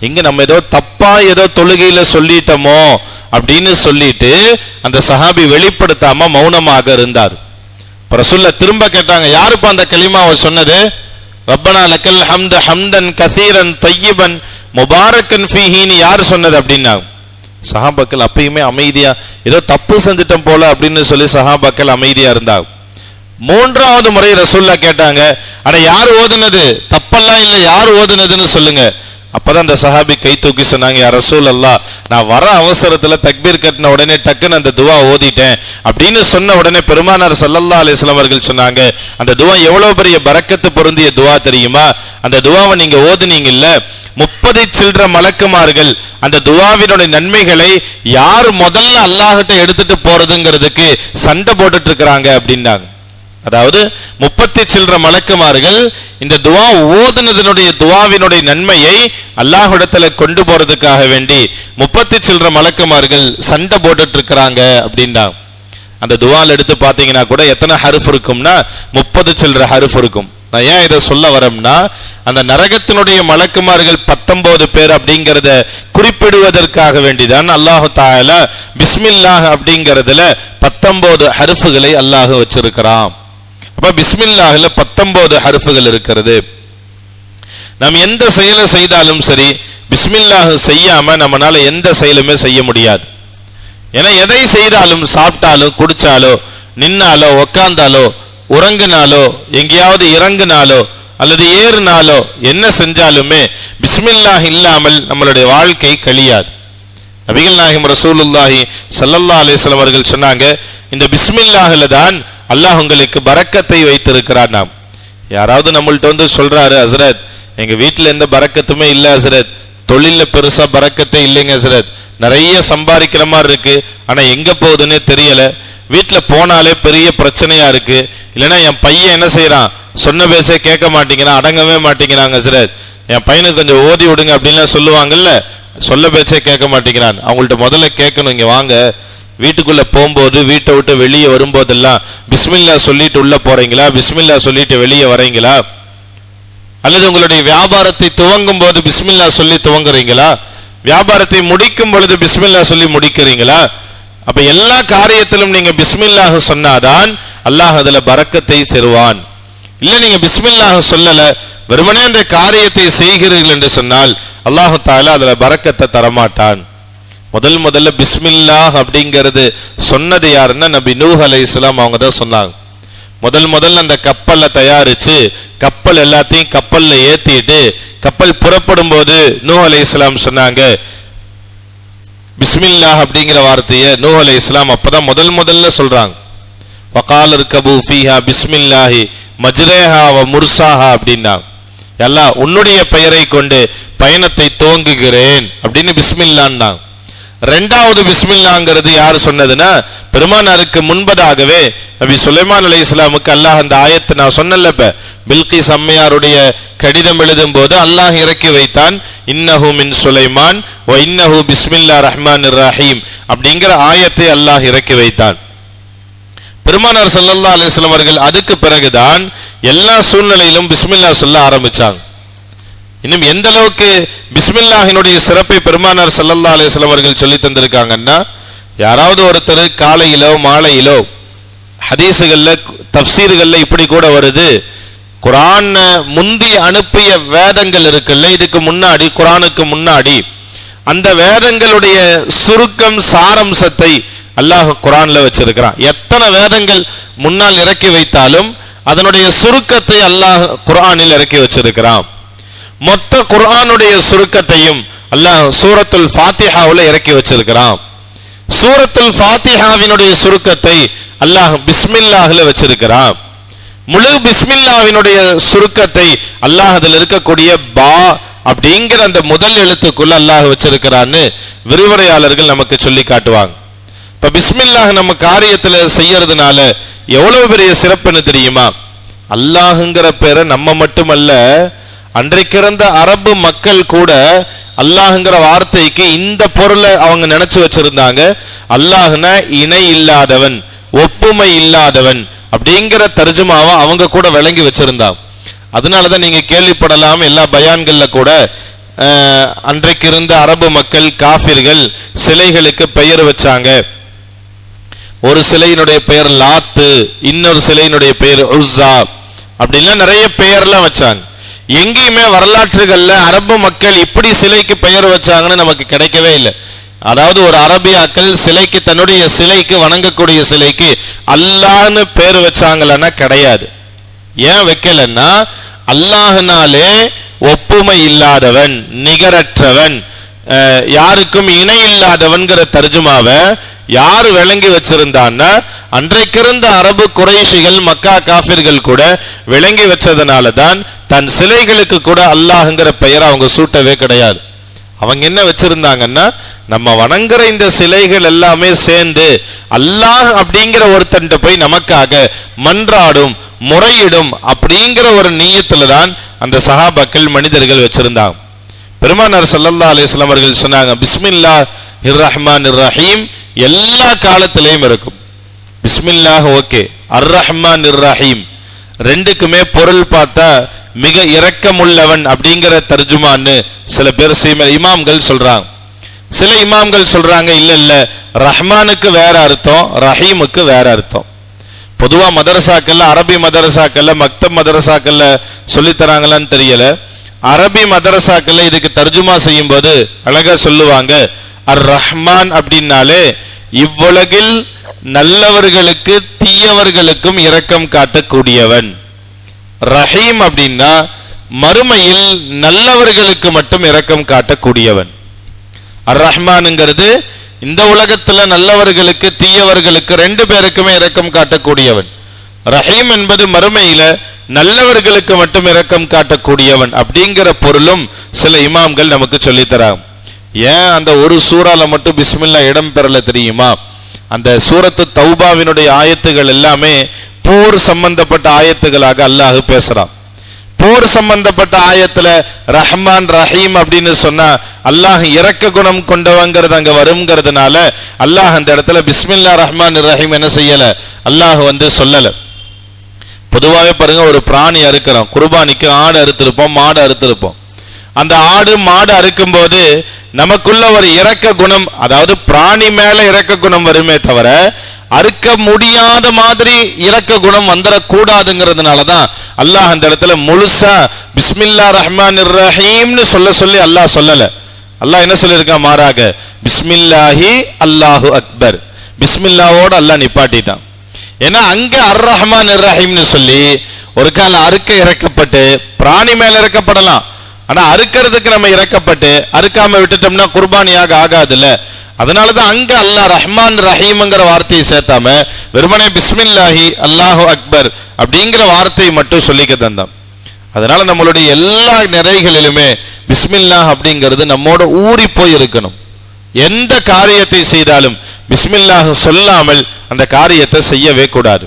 இங்க நம்ம ஏதோ தப்பா ஏதோ தொழுகையில சொல்லிட்டோமோ அப்படின்னு சொல்லிட்டு அந்த சஹாபி வெளிப்படுத்தாம மௌனமாக இருந்தார். ரசூலுல்லாஹ் திரும்ப கேட்டாங்க, யாருப்பா அந்த கலிமாவை சொன்னது? ரப்பனா லக்கல் ஹம்து ஹம்தன் கசீரன் தையிபன் முபாரக்கன் ஃபீஹின்னு யார் சொன்னது அப்படின்னா சஹாபாக்கள் அப்பயுமே அமைதியா ஏதோ தப்பு செஞ்சிட்டோம் போல அப்படின்னு சொல்லி சஹாபாக்கள் அமைதியா இருந்தாங்க. 3வது முறை ரசூலுல்லாஹ் கேட்டாங்க, அட யார் ஓதுனது? தப்பெல்லாம் இல்லை, யார் ஓதுனதுன்னு சொல்லுங்க. அப்பதான் அந்த சஹாபி கை தூக்கி சொன்னாங்க, யா ரசூலல்லாஹ், நான் வர அவசரத்துல தக்பீர் கட்டின உடனே டக்குன்னு அந்த துவா ஓதிட்டேன் அப்படின்னு சொன்ன உடனே பெருமானார் ஸல்லல்லாஹு அலைஹி வஸல்லம் அவர்கள் சொன்னாங்க, அந்த துவா எவ்வளவு பெரிய பரக்கத்து பொருந்திய துவா தெரியுமா? அந்த துவாவை நீங்க ஓதுனீங்கல்ல, 30 சில்ற மலக்குமார்கள் அந்த துவாவினுடைய நன்மைகளை யார் முதல்ல அல்லாஹ்கிட்ட எடுத்துட்டு போறதுங்கிறதுக்கு சண்டை போட்டுட்டு இருக்கிறாங்க அப்படின்னாங்க. அதாவது 30 சில்ற மலக்குமார்கள் இந்த துவா ஓதுனதனுடைய துவாவினுடைய நன்மையை அல்லாஹ்விடத்துல கொண்டு போறதுக்காக வேண்டி 30 சில்ற மலக்குமார்கள் சண்டை போட்டுட்டு இருக்கிறாங்க அப்படின்னா அந்த துவால எடுத்து பாத்தீங்கன்னா கூட எத்தனை ஹர்ஃப் இருக்கும்னா 30 சில்ற ஹர்ஃப் இருக்கும். நான் ஏன் இதை சொல்ல வரேன்னா, அந்த நரகத்தினுடைய மலக்குமார்கள் 19 பேர் அப்படிங்கிறத குறிப்பிடுவதற்காக வேண்டிதான் அல்லாஹ் தஆலா பிஸ்மில்லாஹ் அப்படிங்கிறதுல 19 ஹர்ஃப்களை அல்லாஹ் வச்சிருக்கிறான். அப்ப பிஸ்மில்லாஹ்ல 19 ஹர்ஃப்கள் இருக்கிறது. நாம் எந்த செயலை செய்தாலும் சரி பிஸ்மில்லாஹ் செய்யாம நம்மளால எந்த செயலுமே செய்ய முடியாது. ஏன்னா எதை செய்தாலும், சாப்பிட்டாலோ குடிச்சாலோ நின்னாலோ உக்காந்தாலோ உறங்கினாலோ எங்கேயாவது இறங்கினாலோ அல்லது ஏறினாலோ என்ன செஞ்சாலுமே பிஸ்மில்லாஹ் இல்லாமல் நம்மளுடைய வாழ்க்கை கழியாது. நபிகள் நாயகம் ரசூலுல்லாஹி ஸல்லல்லாஹு அலைஹி வஸல்லம் அவர்கள் சொன்னாங்க, இந்த பிஸ்மில்லாஹ்ல தான் அல்லாஹ் உங்களுக்கு பரக்கத்தை வைத்திருக்கிறார். நாம் யாராவது நம்மள்ட்ட வந்து சொல்றாரு, ஹஸ்ரத் எங்க வீட்டுல எந்த பரக்கத்துமே இல்ல ஹஸ்ரத், தொழில பெருசா பரக்கத்தே இல்லைங்க ஹஸ்ரத், நிறைய சம்பாதிக்கிற மாதிரி இருக்கு, ஆனா எங்க போகுதுன்னே தெரியல, வீட்டுல போனாலே பெரிய பிரச்சனையா இருக்கு, இல்லைன்னா என் பையன் என்ன செய்யறான், சொன்ன பேச கேட்க மாட்டேங்கிறான், அடங்கவே மாட்டேங்கிறாங்க ஹஸ்ரத், என் பையனுக்கு கொஞ்சம் ஓதி விடுங்க அப்படின்லாம் சொல்லுவாங்கல்ல, சொல்ல பேச்சே கேட்க மாட்டேங்கிறான். அவங்கள்ட்ட முதல்ல கேட்கணும், இங்க வாங்க, வீட்டுக்குள்ள போகும்போது வீட்டை விட்டு வெளியே வரும்போதெல்லாம் பிஸ்மில்லா சொல்லிட்டு உள்ள போறீங்களா, பிஸ்மில்லா சொல்லிட்டு வெளியே வரீங்களா, அல்லது உங்களுடைய வியாபாரத்தை துவங்கும் போது பிஸ்மில்லா சொல்லி துவங்குறீங்களா, வியாபாரத்தை முடிக்கும் பொழுது பிஸ்மில்லா சொல்லி முடிக்கிறீங்களா? அப்ப எல்லா காரியத்திலும் நீங்க பிஸ்மில்லாஹ் சொன்னாதான் அல்லாஹ் அதுல பரக்கத்தை தருவான். இல்ல நீங்க பிஸ்மில்லாஹ் சொல்லல, வெறுமனே அந்த காரியத்தை செய்கிறீர்கள் என்று சொன்னால் அல்லாஹ் தஆலா அதுல பரக்கத்தை தரமாட்டான். முதல்ல பிஸ்மில்லாஹ் அப்படிங்கிறது சொன்னது யாருன்னா நபி நூஹ் அலைஹிஸ்ஸலாம் அவங்க தான் சொன்னாங்க. முதல்ல அந்த கப்பலை தயாரிச்சு கப்பல் எல்லாத்தையும் கப்பல்ல ஏத்திட்டு கப்பல் புறப்படும் போது நூஹ் அலைஹிஸ்ஸலாம் சொன்னாங்க பிஸ்மில்லாஹ் அப்படிங்கிற வார்த்தையை நூஹ் அலைஹிஸ்ஸலாம் அப்பதான் முதல்ல சொல்றாங்க. வகால் இர்கபு ஃபீஹா பிஸ்மில்லாஹி மஜ்ரேஹா வ முர்சாஹா அப்படின்னா, அல்லாஹ் உன்னுடைய பெயரை கொண்டு பயணத்தை துவங்குகிறேன் அப்படின்னு பிஸ்மில்லான்னா. ரெண்டாவது பிஸ்மில்லாங்கிறது யார் சொன்னதுன்னா, பெருமானாருக்கு முன்பதாகவே நபி சுலைமான் அலைஹிஸ்ஸலாமுக்கு அல்லாஹ் அந்த ஆயத்தை நான் சொன்னல, இப்ப பில்கிஸ் அம்மையாருடைய கடிதம் எழுதும் போது அல்லாஹ் இறக்கி வைத்தான், இன்னஹு மின் சுலைமான் வ இன்னஹு பிஸ்மில்லாஹிர் ரஹ்மானிர் ரஹீம் அப்படிங்கிற ஆயத்தை அல்லாஹ் இறக்கி வைத்தான். பெருமானார் ஸல்லல்லாஹு அலைஹி வஸல்லம் அவர்கள் அதுக்கு பிறகுதான் எல்லா சூழ்நிலையிலும் பிஸ்மில்லா சொல்ல ஆரம்பிச்சாங்க. இன்னும் எந்த அளவுக்கு பிஸ்மில்லாஹினுடைய சிறப்பை பெருமானார் ஸல்லல்லாஹு அலைஹி வஸல்லம் அவர்கள் சொல்லி தந்திருக்காங்கன்னா, யாராவது ஒருத்தர் காலையிலோ மாலையிலோ ஹதீஸுகள்ல தஃப்சீர்கள்ல இப்படி கூட வருது, குர்ஆன் முந்தி அனுப்பிய வேதங்கள் இருக்குல்ல, இதுக்கு முன்னாடி குர்ஆனுக்கு முன்னாடி அந்த வேதங்களுடைய சுருக்கம் சாரம்சத்தை அல்லாஹ் குர்ஆன்ல வச்சிருக்கிறான். எத்தனை வேதங்கள் முன்னால் இறக்கி வைத்தாலும் அதனுடைய சுருக்கத்தை அல்லாஹ் குர்ஆனில் இறக்கி வச்சிருக்கிறான். மொத்த குர்ஆனுடைய சுருக்கத்தையும் அல்லாஹ் சூரத்துல் ஃபாத்திஹாவுல இறக்கி வச்சிருக்கிறான். சூரத்துல் ஃபாத்திஹாவினுடைய சுருக்கத்தை அல்லாஹ் பிஸ்மில்லாஹ்ல வச்சிருக்கிறான். முழு பிஸ்மில்லாவினுடைய சுருக்கத்தை அல்லாஹ் அதில் இருக்கக்கூடிய பா அப்படிங்கிற அந்த முதல் எழுத்துக்குள்ள அல்லாஹ் வச்சிருக்கிறான்னு விரிவுரையாளர்கள் நமக்கு சொல்லி காட்டுவாங்க. இப்ப பிஸ்மில்லாஹ் நம்ம காரியத்துல செய்யறதுனால எவ்வளவு பெரிய சிறப்புன்னு தெரியுமா? அல்லாஹுங்கிற பேரை நம்ம மட்டுமல்ல, அன்றைக்கு இருந்த அரபு மக்கள் கூட அல்லாஹுங்கிற வார்த்தைக்கு இந்த பொருளை அவங்க நினைச்சு வச்சிருந்தாங்க. அல்லாஹ்னா இணை இல்லாதவன், ஒப்புமை இல்லாதவன் அப்படிங்கிற தர்ஜுமாவை அவங்க கூட விளங்கி வச்சிருந்தாங்க. அதனாலதான் நீங்க கேள்விப்படலாம், எல்லா பயான்கள்ல கூட அன்றைக்கு இருந்த அரபு மக்கள் காஃபிர்கள் சிலைகளுக்கு பெயர் வச்சாங்க. ஒரு சிலையினுடைய பெயர் லாத்து, இன்னொரு சிலையினுடைய பெயர் உஸ்ஸா அப்படின்லாம் நிறைய பெயர்லாம் வச்சாங்க. எங்கேயுமே வரலாற்றுகள்ல அரபு மக்கள் இப்படி சிலைக்கு பெயர் வச்சாங்கன்னு நமக்கு கிடைக்கவே இல்லை. அதாவது ஒரு அரபியாக்கள் சிலைக்கு, தன்னுடைய சிலைக்கு, வணங்கக்கூடிய சிலைக்கு அல்லாஹ்னு பேர் வச்சாங்களன்னா கிடையாது. ஏன் வைக்கலன்னா, அல்லாஹ்னாலே ஒப்புமை இல்லாதவன், நிகரற்றவன், யாருக்கும் இணை இல்லாதவன்கிற தர்ஜுமாவை யார் விளங்கி வச்சிருந்தான்னா அன்றைக்கு இருந்த அரபு குறைஷிகள், மக்கா காஃபிர்கள் கூட விளங்கி வச்சதுனால தான் தன் சிலைகளுக்கு கூட அல்லாஹ்ங்கிற பெயரை அவங்க சூட்டவே கிடையாது. அவங்க என்ன வச்சிருந்தாங்கன்னா, நம்ம வணங்குற இந்த சிலைகள் எல்லாமே சேர்ந்து அல்லாஹ் அப்படிங்கிற ஒருத்தன்ட்ட போய் நமக்காக மன்றாடும், முறையிடும் அப்படிங்கிற ஒரு நீயத்துல தான் அந்த சஹாபாக்கள் மனிதர்கள் வச்சிருந்தாங்க. பெருமானார் ஸல்லல்லாஹு அலைஹி வஸல்லம் அவர்கள் சொன்னாங்க, பிஸ்மில்லாஹிர் ரஹ்மானிர் ரஹீம் எல்லா காலத்திலையும் இருக்கும். பிஸ்மில்லாஹ் ஓகே, அர் ரஹ்மானிர் ரஹீம் ரெண்டுக்குமே பொருள் பார்த்தா மிக இரக்கமுள்ளவன் அப்படிங்கிற தர்ஜுமான்னு சில பேர் இமாம்கள் சொல்றாங்க. சில இமாம்கள் சொல்றாங்க, இல்ல இல்ல, ரஹ்மானுக்கு வேற அர்த்தம், ரஹீமுக்கு வேற அர்த்தம். பொதுவா மதரசாக்கள்ல, அரபி மதரசாக்கள்ல, மக்தப் மதரசாக்கள்ல சொல்லி தராங்களான்னு தெரியல. அரபி மதரசாக்கள்ல இதுக்கு தர்ஜுமா செய்யும் போது அழகா சொல்லுவாங்க, அர் ரஹ்மான் அப்படின்னாலே இவ்வுலகில் நல்லவர்களுக்கு தீயவர்களுக்கும் இரக்கம் காட்டக்கூடியவன். ரஹீம் அப்படின்னா மறுமையில் நல்லவர்களுக்கு மட்டும் இரக்கம் காட்டக்கூடியவன். அர் ரஹ்மானுங்கிறது இந்த உலகத்துல நல்லவர்களுக்கு தீயவர்களுக்கு ரெண்டு பேருக்குமே இரக்கம் காட்டக்கூடியவன். ரஹீம் என்பது மறுமையில நல்லவர்களுக்கு மட்டும் இரக்கம் காட்டக்கூடியவன் அப்படிங்கிற பொருளும் சில இமாம்கள் நமக்கு சொல்லித்தராங்க. ஏன் அந்த ஒரு சூறால மட்டும் பிஸ்மில்லா இடம் பெறல தெரியுமா? அந்த சூரத்து தௌபாவினுடைய ஆயத்துகள் எல்லாமே போர் சம்பந்தப்பட்ட ஆயத்துகளாக அல்லாஹ் பேசுறான். போர் சம்பந்தப்பட்ட ஆயத்துல ரஹ்மான் ரஹீம் அப்படின்னு சொன்னா அல்லாஹ் இரக்க குணம் கொண்டவங்கிறது அங்க வருங்கிறதுனால அல்லாஹ் அந்த இடத்துல பிஸ்மில்லா ரஹ்மான் ரஹீம் என்ன செய்யல, அல்லாஹ் சொல்லல. பொதுவாகவே பாருங்க, ஒரு பிராணி அறுக்கிறோம், குர்பானிக்கு ஆடு அறுத்திருப்போம், மாடு அறுத்திருப்போம். அந்த ஆடு மாடு அறுக்கும் போது நமக்குள்ள ஒரு இரக்க குணம், அதாவது பிராணி மேல இரக்க குணம் வருமே தவிர அறுக்க முடியாத மாதிரி இரக்க குணம் வந்துடக்கூடாதுங்கிறதுனாலதான் அல்லாஹ் அந்த இடத்துல முழுசா பிஸ்மில்லா ரஹ்மானிர் ரஹீம்னு சொல்லி அல்லாஹ் சொல்லல. அல்லாஹ் என்ன சொல்லியிருக்கான்? மாறாக பிஸ்மில்லாஹி அல்லாஹு அக்பர், பிஸ்மில்லாவோட அல்லாஹ் நிப்பாட்டிட்டான். ஏன்னா அங்க அர் ரஹ்மான் ரஹீம்னு சொல்லி ஒரு கால அறுக்க இறக்கப்பட்டு பிராணி மேல இறக்கப்படலாம், ஆனா அறுக்கிறதுக்கு நம்ம இறக்கப்பட்டு அறுக்காம விட்டுட்டோம்னா குர்பானியாக ஆகாதுல்ல. அதனாலதான் அங்க அல்லாஹ் ரஹ்மான் ரஹீம்ங்கிற வார்த்தையை சேர்த்தாம வெறுமனே பிஸ்மில்லாஹி அல்லாஹு அக்பர் அப்படிங்கிற வார்த்தையை மட்டும் சொல்லிக்க தந்தான். அதனால நம்மளுடைய எல்லா நிறைகளிலுமே பிஸ்மில்லாஹ் அப்படிங்கிறது நம்மோட ஊறி போய் இருக்கணும். எந்த காரியத்தை செய்தாலும் பிஸ்மில்லாஹ் சொல்லாமல் அந்த காரியத்தை செய்யவே கூடாது.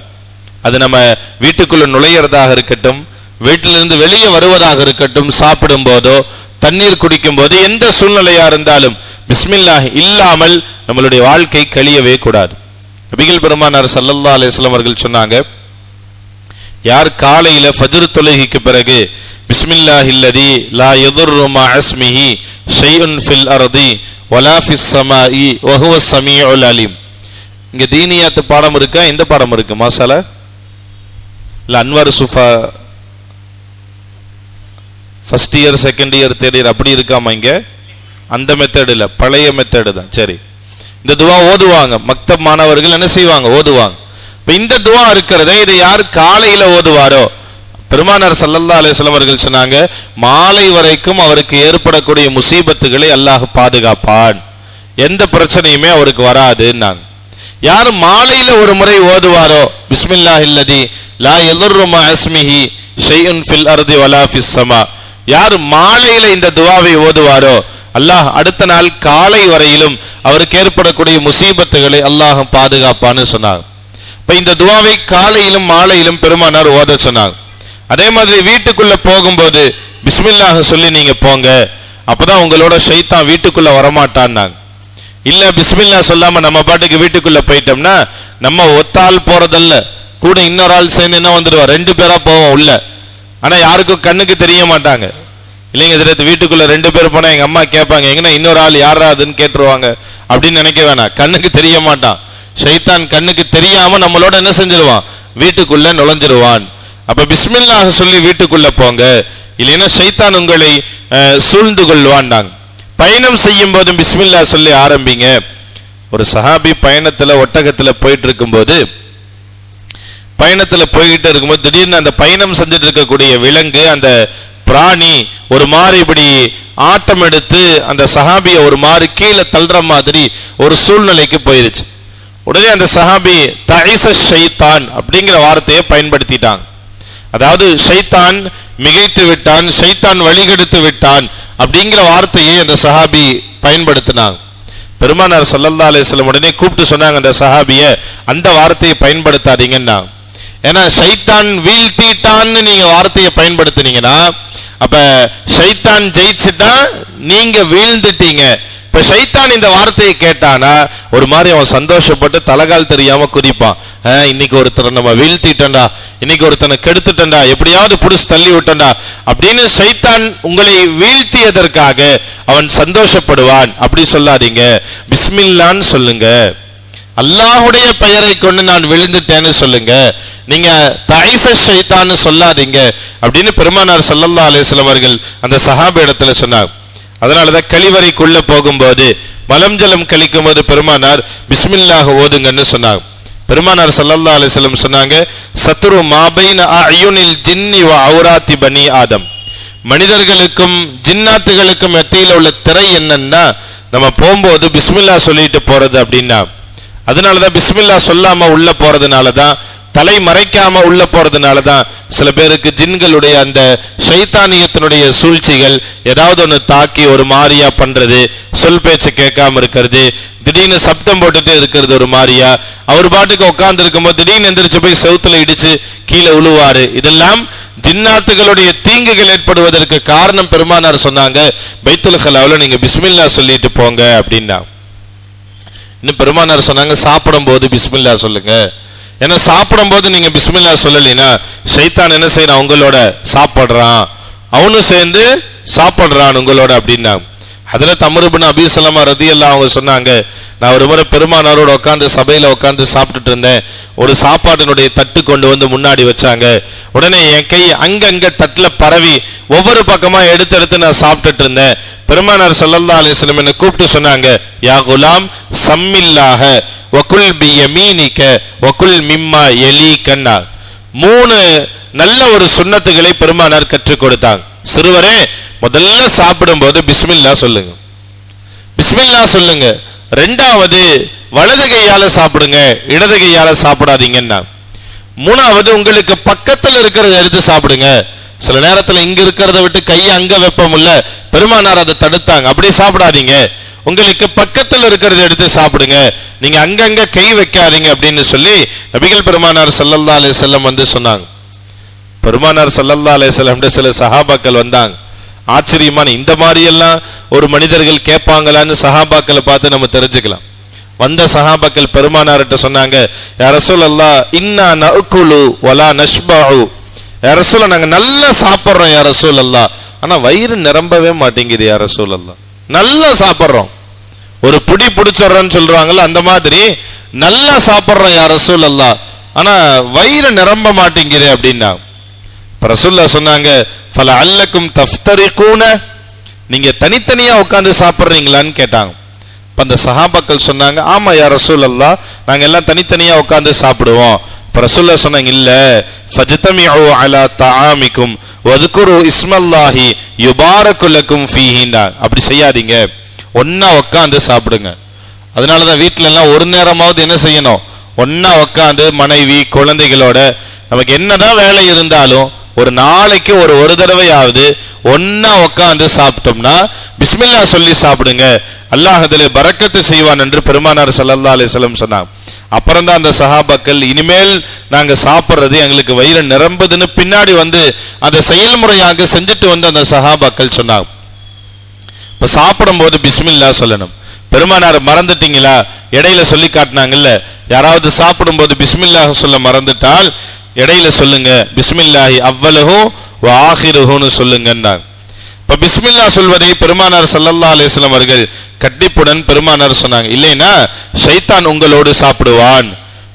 அது நம்ம வீட்டுக்குள்ள நுழையிறதாக இருக்கட்டும், வீட்டிலிருந்து வெளியே வருவதாக இருக்கட்டும், சாப்பிடும் போதோ தண்ணீர் குடிக்கும் போது எந்த சூழ்நிலையா இருந்தாலும் பிஸ்மில்லாஹ் இல்லாமல் நம்மளுடைய வாழ்க்கை கழியவே கூடாது. நபிகள் பெருமானார் ஸல்லல்லாஹு அலைஹி வஸல்லம் அவர்கள் சொன்னாங்க, யார் காலையில ஃபஜ்ர் தொழுகைக்கு பிறகு பிஸ்மில்லாஹில்லதி லா யதுர்ரு மா அஸ்மிஹி ஷைஉன் ஃபில் அர்தி வலா ஃபிஸ் ஸமாஇ வஹுவ ஸமீஉல் அலீம். இங்க தீனியாத் பாடம் இருக்கா? இந்த பாடம் இருக்கு மாசாலா இல்ல அன்வர் சுஃபா first year second year third year அப்படி இருக்காமா? இங்க அந்த மெத்தட் இல்ல, பழைய மெத்தடு தான். சரி, இந்த துவா ஓதுவாங்க, மக்தப் மாணவர்கள் என்ன செய்வாங்க? ஓதுவாங்க. இப்ப இந்த துவா இருக்கிறதே இதை யார் காலையில ஓதுவாரோ, பெருமானார் ஸல்லல்லாஹு அலைஹி வஸல்லம் அவர்கள் சொன்னாங்க, மாலை வரைக்கும் அவருக்கு ஏற்படக்கூடிய முசீபத்துகளை அல்லாஹ் பாதுகாப்பான், எந்த பிரச்சனையுமே அவருக்கு வராதுன்னாங்க. யார் மாலையில ஒரு முறை ஓதுவாரோ பிஸ்மில்லாஹில்லதி லா யதுர்ரு மா அஸ்மிஹி ஷைஉன் ஃபில் அர்தி வலா ஃபிஸ் ஸமா, யார் மாலையில இந்த துவாவை ஓதுவாரோ அல்லாஹ் அடுத்த நாள் காலை வரையிலும் அவருக்கு ஏற்படக்கூடிய முசீபத்துகளை அல்லாஹ் பாதுகாப்பான்னு சொன்னாங்க. இப்ப இந்த துவாவை காலையிலும் மாலையிலும் பெருமானார் ஓத சொன்னாங்க. அதே மாதிரி வீட்டுக்குள்ள போகும்போது பிஸ்மில்லாஹ் சொல்லி நீங்க போங்க, அப்பதான் உங்களோட ஷைத்தான் வீட்டுக்குள்ள வரமாட்டான்னாங்க. இல்ல பிஸ்மில்லாஹ் சொல்லாம நம்ம பாட்டுக்கு வீட்டுக்குள்ள போயிட்டோம்னா நம்ம ஒத்தால் போறதல்ல, கூட இன்னொரு ஆள் சேர்ந்து என்ன வந்துடுவா, 2 பேரா போவோம் உள்ள. ஆனா யாருக்கும் கண்ணுக்கு தெரிய மாட்டாங்க இல்லைங்க. திடத்து வீட்டுக்குள்ள 2 பேர் போனா எங்க அம்மா கேட்பாங்க, எங்கன்னா இன்னொரு ஆள் யாராதுன்னு கேட்டுருவாங்க அப்படின்னு நினைக்க வேணாம். கண்ணுக்கு தெரிய மாட்டான் ஷைத்தான், கண்ணுக்கு தெரியாம நம்மளோட என்ன செஞ்சிருவான், வீட்டுக்குள்ள நுழைஞ்சிருவான். அப்ப பிஸ்மில்லாஹ் சொல்லி வீட்டுக்குள்ள போங்க, இல்லைன்னா ஷைத்தான் உங்களை சூழ்ந்து கொள்வான்டாங்க. பயணம் செய்யும் போதும் பிஸ்மில்லாஹ் சொல்லி ஆரம்பிங்க. ஒரு சஹாபி பயணத்துல ஒட்டகத்துல போயிட்டு இருக்கும்போது, பயணத்துல போய்கிட்டு இருக்கும்போது திடீர்னு அந்த பயணம் செஞ்சுட்டு இருக்கக்கூடிய விலங்கு, அந்த பிராணி ஒரு மாதிரி இப்படி ஆட்டம் எடுத்து அந்த சஹாபியை ஒரு மாதிரி கீழே தள்ளுற மாதிரி ஒரு சூழ்நிலைக்கு போயிருச்சு. உடனே அந்த சஹாபி தஈஸ ஷைத்தான் அப்படிங்கிற வார்த்தையை பயன்படுத்திட்டாங்க. அதாவது ஷைத்தான் மிகைத்து விட்டான், ஷைத்தான் வழிகெடுத்து விட்டான் அப்படிங்கிற வார்த்தையை அந்த சஹாபி பயன்படுத்தினாங்க. பெருமானார் ஸல்லல்லாஹு அலைஹி வஸல்லம் உடனே கூப்பிட்டு சொன்னாங்க, அந்த சஹாபியை அந்த வார்த்தையை பயன்படுத்தாதீங்கன்னா, ஏன்னா ஷைத்தான் வீழ்த்திட்டான்னு நீங்க வார்த்தையை பயன்படுத்தினீங்கன்னா அப்ப ஷைத்தான் ஜெயிச்சுட்டா நீங்க வீழ்ந்துட்டீங்க. இப்ப ஷைத்தான் இந்த வார்த்தையை கேட்டானா ஒரு மாதிரி அவன் சந்தோஷப்பட்டு தலகால் தெரியாம குதிப்பான். இன்னைக்கு ஒருத்தரை நம்ம வீழ்த்திட்டா, இன்னைக்கு ஒருத்தனை கெடுத்துட்டா, எப்படியாவது புடிச்சு தள்ளி விட்டா அப்படின்னு ஷைத்தான் உங்களை வீழ்த்தியதற்காக அவன் சந்தோஷப்படுவான். அப்படி சொல்லாதீங்க, பிஸ்மில்லான்னு சொல்லுங்க, அல்லாஹ்வுடைய பெயரை கொண்டு நான் விழுந்துட்டேன்னு சொல்லுங்க, நீங்க தஈஸ ஷைத்தான்னு சொல்லாதீங்க அப்படின்னு பெருமானார் ஸல்லல்லாஹு அலைஹி வஸல்லம் அவர்கள் அந்த சஹாபி இடத்துல சொன்னாங்க. அதனாலதான் கழிவறைக்குள்ள போகும்போது மலம் ஜலம் கழிக்கும் போது பெருமானார் பிஸ்மில்லாஹ் ஓதுங்கன்னு சொன்னாங்க. பெருமானார் ஸல்லல்லாஹு அலைஹி வஸல்லம் சொன்னாங்க, சத்ரு மாபைன அயுனில் ஜின்னி வ அவுராத்தி பனி ஆதம், மனிதர்களுக்கும் ஜின்னாத்துகளுக்கும் மத்தியில உள்ள திரை என்னன்னா நம்ம போகும்போது பிஸ்மில்லாஹ் சொல்லிட்டு போறது அப்படின்னா. அதனாலதான் பிஸ்மில்லாஹ் சொல்லாம உள்ள போறதுனாலதான், தலை மறைக்காம உள்ள போறதுனாலதான் சில பேருக்கு ஜின்களுடைய அந்த ஷைத்தானியத்தினுடைய சூழ்ச்சிகள் ஏதாவது ஒன்று தாக்கி ஒரு மாதிரியா பண்றது, சொல் பேச்சு கேட்காம இருக்கிறது, திடீர்னு சப்தம் போட்டுட்டு இருக்கிறது ஒரு மாதிரியா, அவர் பாட்டுக்கு உட்கார்ந்து இருக்கும்போது திடீர்னு எந்திரிச்சு போய் செவுத்துல இடிச்சு கீழே உழுவாரு. இதெல்லாம் ஜின்னாத்துகளுடைய தீங்குகள் ஏற்படுவதற்கு காரணம். பெருமானார் சொன்னாங்க, பைத்துல் கலாவுல நீங்க பிஸ்மில்லாஹ் சொல்லிட்டு போங்க அப்படின்னா. இன்னும் பெருமானார் சொன்னாங்க, சாப்பிடும் போது பிஸ்மில்லாஹ் சொல்லுங்க. ஏன்னா சாப்பிடும் போது நீங்க பிஸ்மில்லாஹ் சொல்லலைன்னா ஷைத்தான் என்ன செய்யறான், உங்களோட சாப்பிடுறான், அவனும் சேர்ந்து சாப்பிடுறான் உங்களோட அப்படின்னா. ஹஜ்ரத் அம்ர் இப்னு அபீ ஸலமா ரலியல்லாஹு அவங்க சொன்னாங்க, நான் ஒரு முறை பெருமானாரோட உட்காந்து சபையில உட்காந்து சாப்பிட்டுட்டு இருந்தேன். ஒரு சாப்பாட்டினுடைய தட்டு கொண்டு வந்து முன்னாடி வச்சாங்க. உடனே என் கை அங்கங்க தட்டுல பரவி ஒவ்வொரு பக்கமா எடுத்து நான் சாப்பிட்டுட்டு இருந்தேன். பெருமானார் ஸல்லல்லாஹு அலைஹி வஸல்லம் என்ன கூப்பிட்டு சொன்னாங்க, யா குலாம் சம்மில்லாஹ வகுல் பியமீனிக வகுல் மிம்மா யலீகன்னா. 3 நல்ல ஒரு சுன்னத்துகளை பெருமானார் கற்றுக் கொடுத்தாங்க. சிறுவரே, முதல்ல சாப்பிடும் போது பிஸ்மில்லாஹ் சொல்லுங்க, பிஸ்மில்லாஹ் சொல்லுங்க. 2வது வலது கையால சாப்பிடுங்க, இடது கையால சாப்பிடாதீங்கன்னா. 3வது உங்களுக்கு பக்கத்துல இருக்கிறத எடுத்து சாப்பிடுங்க. சில நேரத்துல இங்க இருக்கிறத விட்டு கையை அங்க வெப்பமுல்ல, பெருமானார் அதை தடுத்தாங்க, அப்படி சாப்பிடாதீங்க, உங்களுக்கு பக்கத்துல இருக்கிறத எடுத்து சாப்பிடுங்க, நீங்க அங்கங்க கை வைக்காதீங்க அப்படின்னு சொல்லி நபிகள் பெருமானார் ஸல்லல்லாஹு அலைஹி வஸல்லம் வந்து சொன்னாங்க. பெருமானார் ஸல்லல்லாஹு அலைஹி வஸல்லம் சில சஹாபாக்கள் வந்தாங்க. ஆச்சரியமான இந்த மாதிரி எல்லாம் ஒரு மனிதர்கள் கேட்பாங்களான்னு சஹாபாக்களை பார்த்து நம்ம தெரிஞ்சுக்கலாம். வந்த சஹாபாக்கள் பெருமானார்ட்ட சொன்னாங்க, யா ரசூலல்லாஹ் இன்னா நஅகுலு வலா நஷ்பஉ. யா ரசூலல்லாஹ் நாங்க நல்லா சாப்பிடுறோம் யா ரசூலல்லாஹ், ஆனா வயிறு நிரம்பவே மாட்டேங்குது யா ரசூலல்லாஹ். நல்லா சாப்பிடுறோம், ஒரு புடி பிடிச்சிடுறோன்னு சொல்றாங்கல்ல அந்த மாதிரி நல்லா சாப்பிடுறோம் யா ரசூலல்லாஹ், ஆனா வயிறு நிரம்ப மாட்டேங்குது அப்படின்னா ரசூலுல்லாஹ் சொன்னாங்க, ஃபலஅல்லக்கும் தஃப்தரிகூன, நீங்க தனித்தனியா உட்கார்ந்து சாப்பிடுறீங்களான்னு கேட்டாங்க. அந்த சஹாபாக்கள் சொன்னாங்க, ஆமா யா ரசூலல்லாஹ் நாங்க எல்லாம் தனித்தனியா உட்கார்ந்து சாப்பிடுவோம். ரசூலுல்லாஹ் சொன்னாங்க, இல்ல ஃபஜ்தமிஉ அலா தஆமிக்கும் வذ்குரு இஸ்மல்லாஹி யுபாரகு லக்கும் ஃபீஹி, அப்படி செய்யாதீங்க, ஒண்ணா உட்கார்ந்து சாப்பிடுங்க. அதனாலதான் வீட்டுல எல்லாம் ஒரு நேரமாவது என்ன செய்யணும், ஒண்ணா உட்கார்ந்து மனைவி குழந்தைகளோட நமக்கு என்னதான் வேலை இருந்தாலும் ஒரு நாளைக்கு ஒரு தடவையாவது ஒன்னா உட்கார்ந்து சாப்பிட்டோம்னா பிஸ்மில்லா சொல்லி சாப்பிடுங்க, அல்லாஹ் அதிலே பரக்கத்து செய்வான் என்று பெருமானார் ஸல்லல்லாஹு அலைஹி வஸல்லம் சொன்னாங்க. அப்புறம் தான் அந்த சஹாபாக்கள் இனிமேல் நாங்க சாப்பிடுறது எங்களுக்கு வயிறு நிரம்புதுன்னு பின்னாடி வந்து அந்த செயல்முறையாக செஞ்சுட்டு வந்து அந்த சஹாபாக்கள் சொன்னாங்க. இப்ப சாப்பிடும் போது பிஸ்மில்லா சொல்லணும். பெருமானார் மறந்துட்டீங்களா, இடையில சொல்லி காட்டினாங்கல்ல, யாராவது சாப்பிடும் போது பிஸ்மில்லா சொல்ல மறந்துட்டால் இடையில சொல்லுங்க, பிஸ்மில்லாஹி அவ்வலஹு வ ஆஹிருஹுன்னு சொல்லுங்கன்னாங்க. இப்ப பிஸ்மில்லா சொல்வதை பெருமானார் ஸல்லல்லாஹு அலைஹி வஸல்லம் அவர்கள் கண்டிப்புடன் பெருமானார் சொன்னாங்க, இல்லைன்னா ஷைத்தான் உங்களோடு சாப்பிடுவான்,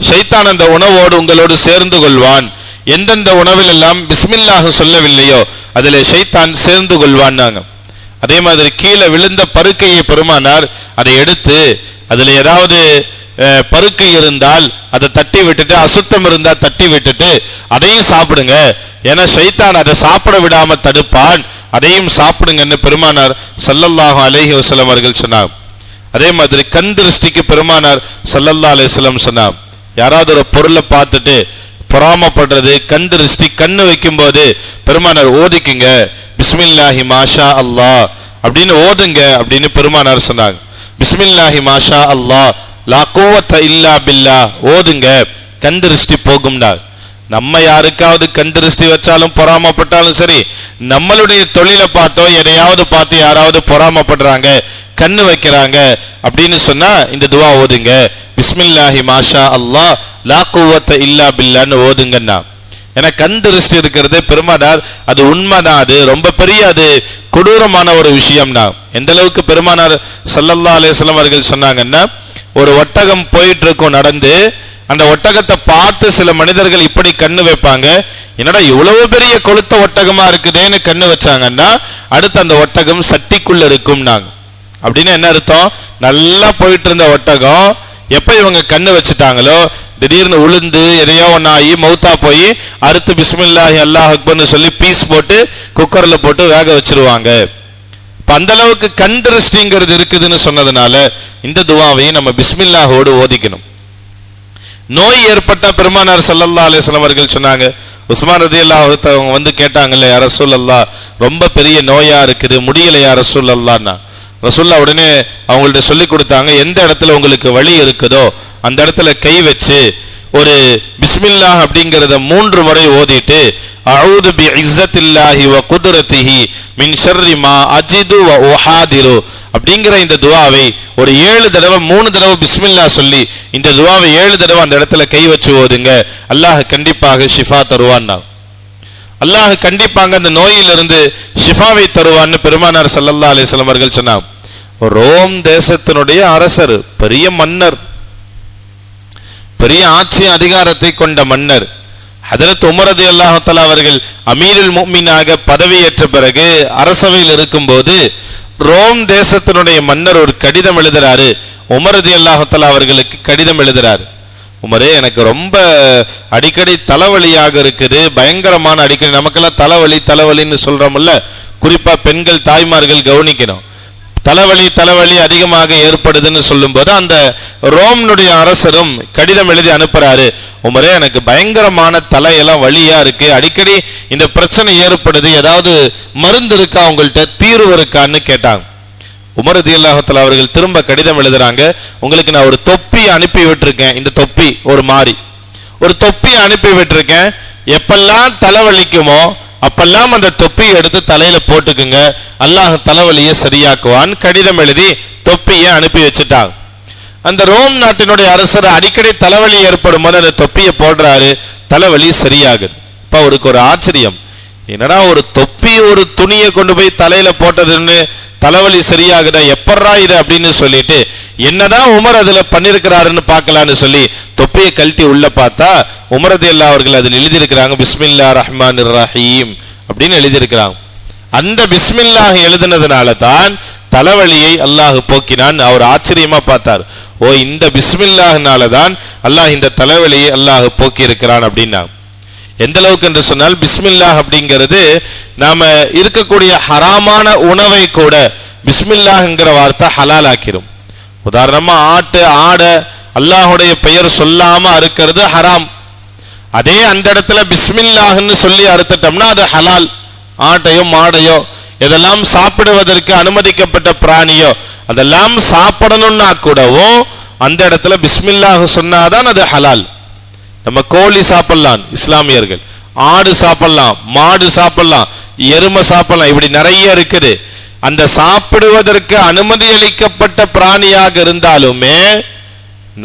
ஷைத்தான் அந்த உணவோடு உங்களோடு சேர்ந்து கொள்வான், எந்தெந்த உணவில் எல்லாம் பிஸ்மில்லாஹ் சொல்லவில்லையோ அதிலே ஷைத்தான் சேர்ந்து கொள்வான்னாங்க. அதே மாதிரி கீழே விழுந்த பருக்கையை பெருமானார் அதை எடுத்து அதுல ஏதாவது பருக்கை இருந்தால் அதை தட்டி விட்டுட்டு, அசுத்தம் இருந்தா தட்டி விட்டுட்டு அதையும் சாப்பிடுங்க, ஏன்னா ஷைத்தான் அதை சாப்பிட விடாம தடுப்பான், அதையும் சாப்பிடுங்கன்னு பெருமானார் ஸல்லல்லாஹு அலைஹி வஸல்லம் அவர்கள் சொன்னார். அதே மாதிரி கண் திருஷ்டிக்கு பெருமானார் ஸல்லல்லாஹு அலைஹி வஸல்லம் சொன்னார், யாராவது ஒரு பொருளை பார்த்துட்டு பொறாமப்படுறது, கண் திருஷ்டி, கண்ணு வைக்கும் போது பெருமானார் ஓதிக்குங்க, பிஸ்மில்லாஹி மாஷா அல்லாஹ் அப்படின்னு ஓதுங்க அப்படின்னு பெருமானார் சொன்னாங்க. பிஸ்மில்லாஹி மாஷா அல்லாஹ் லா குவத்த இல்லா பில்லா ஓதுங்க, கண் திருஷ்டி போகும்டா. நம்ம யாருக்காவது கண் திருஷ்டி வச்சாலும் பொறாமப்பட்டாலும் சரி, நம்மளுடைய தொழிலை பார்த்தோ எதையாவது பார்த்து யாராவது பொறாமப்படுறாங்க, கண்ணு வைக்கிறாங்க அப்படின்னு சொன்னா இந்த துவா ஓதுங்க, பிஸ்மில்லாஹி மாஷா அல்லாஹ் லா குவத்த இல்லா பில்லான்னு ஓதுங்கன்னா. ஏன்னா கண் திருஷ்டி இருக்கிறது பெருமானார் அது உண்மைதான், அது ரொம்ப பெரிய அது கொடூரமான ஒரு விஷயம்னா. எந்த அளவுக்கு பெருமானார் ஸல்லல்லாஹு அலைஹி வஸல்லம் அவர்கள் சொன்னாங்கன்னா, ஒரு ஒட்டகம் போயிட்டு இருக்கும் நடந்து, அந்த ஒட்டகத்தை பார்த்து சில மனிதர்கள் இப்படி கண்ணு வைப்பாங்க, என்னடா இவ்வளவு பெரிய கொளுத்த ஒட்டகமா இருக்குதேன்னு கண்ணு வச்சாங்கன்னா அடுத்து அந்த ஒட்டகம் சட்டிக்குள்ள இருக்கும் நாங்க. அப்படின்னு என்ன அர்த்தம், நல்லா போயிட்டு இருந்த ஒட்டகம் எப்ப இவங்க கண்ணு வச்சுட்டாங்களோ திடீர்னு உளுந்து எதையோ ஒன்னு ஆகி மௌத்தா போய் அறுத்து பிஸ்மில்லாஹி அல்லாஹ் அக்பர்னு சொல்லி பீஸ் போட்டு குக்கர்ல போட்டு வேக வச்சிருவாங்க. அந்த அளவுக்கு கண் திருஷ்டிங்கிறது இருக்குதுன்னு சொன்னதுனால இந்த துவாவையும் நம்ம பிஸ்மில்லாஹோடு ஓதிக்கணும். நோய் ஏற்பட்ட பெருமானார் ஸல்லல்லாஹு அலைஹி வஸல்லம் அவர்கள் சொன்னாங்க, உஸ்மான் ரலியல்லாஹு அன்ஹு அவங்க வந்து கேட்டாங்கல்ல, யா ரசூலல்லாஹ் ரொம்ப பெரிய நோயா இருக்குது, முடியல யா ரசூலல்லாஹ்னா. ரசூலுல்லாஹ் உடனே அவங்கள்ட்ட சொல்லி கொடுத்தாங்க, எந்த இடத்துல உங்களுக்கு வலி இருக்குதோ அந்த இடத்துல கை வச்சு ஒரு பிஸ்மில்லாஹ் அப்படிங்கறத 3 முறை ஓதிட்டு, அஊது பி இஸ்ஸத்தில்லாஹி வ குத்ரத்திஹி மின் ஷர்ரி மா அஜிது வ உஹாதிரு அப்படிங்கிற இந்த துவாவை ஒரு 7 தடவை 3 தடவை பிஸ்மில்லாஹ் சொல்லி இந்த துவாவை 7 தடவை அந்த இடத்துல கை வச்சு ஓதுங்க, அல்லாஹ் கண்டிப்பாக ஷிஃபா தருவான்னா. அல்லாஹ் கண்டிப்பாக அந்த நோயிலிருந்து ஷிஃபாவை தருவான்னு பெருமானார் ஸல்லல்லாஹு அலைஹி வஸல்லம் அவர்கள் சொன்னார். ரோம் தேசத்தினுடைய அரசர், பெரிய மன்னர், பெரிய ஆட்சி அதிகாரத்தை கொண்ட மன்னர் ஹஜ்ரத் உமர் ரலியல்லாஹு தஆலா அவர்கள் அமீருல் முஃமினாக பதவியேற்ற பிறகு அரசவையில் இருக்கும்போது ரோம் தேசத்தினுடைய மன்னர் ஒரு கடிதம் எழுதுறாரு. உமர் ரலியல்லாஹு தஆலா அவர்களுக்கு கடிதம் எழுதுறாரு, உமரே எனக்கு ரொம்ப அடிக்கடி தலைவலியாக இருக்குது, பயங்கரமான அடிக்கடி, நமக்கெல்லாம் தலைவலின்னு சொல்றோம்ல, குறிப்பா பெண்கள் தாய்மார்கள் கவனிக்கணும், தலைவலி அதிகமாக ஏற்படுதுன்னு சொல்லும் போது அந்த ரோம்னுடைய அரசரும் கடிதம் எழுதி அனுப்புறாரு, உமரே எனக்கு பயங்கரமான தலையெல்லாம் வலியா இருக்கு, அடிக்கடி இந்த பிரச்சனை ஏற்படுது, ஏதாவது மருந்து இருக்கா உங்கள்கிட்ட, தீர்வு இருக்கான்னு கேட்டாங்க. உமர் ரலியல்லாஹு தஆலா அவர்கள் திரும்ப கடிதம் எழுதுறாங்க, உங்களுக்கு நான் ஒரு தொப்பி அனுப்பி விட்டுருக்கேன், இந்த தொப்பி ஒரு தொப்பி அனுப்பி விட்டுருக்கேன், எப்பெல்லாம் தலைவலிக்குமோ அப்பெல்லாம் அந்த தொப்பியை எடுத்து தலையில போட்டுக்குங்க, அல்லாஹ் தலைவலியை சரியாக்குவான் கடிதம் எழுதி தொப்பியை அனுப்பி வச்சுட்டாங்க. அந்த ரோம் நாட்டினுடைய அரசர் அடிக்கடி தலைவலி ஏற்படும் போது அந்த தொப்பியை போடுறாரு, தலைவலி சரியாகுது. இப்ப அவருக்கு ஒரு ஆச்சரியம், என்னடா ஒரு தொப்பி ஒரு துணியை கொண்டு போய் தலையில போட்டதுன்னு தலைவலி சரியாகுதா, எப்பறா இது அப்படின்னு சொல்லிட்டு என்னதான் உமர் அதுல பண்ணிருக்கிறாருன்னு பார்க்கலான்னு சொல்லி தொப்பியை கழட்டி உள்ள பார்த்தா உமர் ரலியல்லாஹு அவர்கள் அதில் எழுதியிருக்கிறாங்க பிஸ்மில்லாஹ் ரஹ்மானிர் ரஹீம் அப்படின்னு எழுதியிருக்கிறாங்க. அந்த பிஸ்மில்லாஹ் எழுதினதுனால தான் தலைவலியை அல்லாஹ் போக்கினான். அவர் ஆச்சரியமா பார்த்தார், ஓ இந்த பிஸ்மில்லாஹ்னால தான் அல்லாஹ் இந்த தலைவலியை அல்லாஹ் போக்கி இருக்கிறான் அப்படின்னா. எந்த அளவுக்கு என்று சொன்னால் பிஸ்மில்லாஹ் அப்படிங்கிறது நாம இருக்கக்கூடிய ஹராமான உணவை கூட பிஸ்மில்லாஹ்ங்கிற வார்த்தை ஹலால் ஆக்கிரும். உதாரணமா ஆடை அல்லாஹுடைய பெயர் சொல்லாம அறுக்கிறது ஹராம். அதே அந்த இடத்துல பிஸ்மில்லாஹ்னு சொல்லி அறுத்துட்டோம்னா அது ஹலால். ஆட்டையோ மாடையோ எதெல்லாம் சாப்பிடுவதற்கு அனுமதிக்கப்பட்ட பிராணியோ அதெல்லாம் சாப்பிடணும்னா கூடவும் அந்த இடத்துல பிஸ்மில்லாஹ் சொன்னாதான் அது ஹலால். நம்ம கோழி சாப்பிடலாம், இஸ்லாமியர்கள் ஆடு சாப்பிடலாம், மாடு சாப்பிடலாம், எருமை சாப்பிடலாம், இப்படி நிறைய இருக்குது. அந்த சாப்பிடுவதற்கு அனுமதி அளிக்கப்பட்ட பிராணியாக இருந்தாலுமே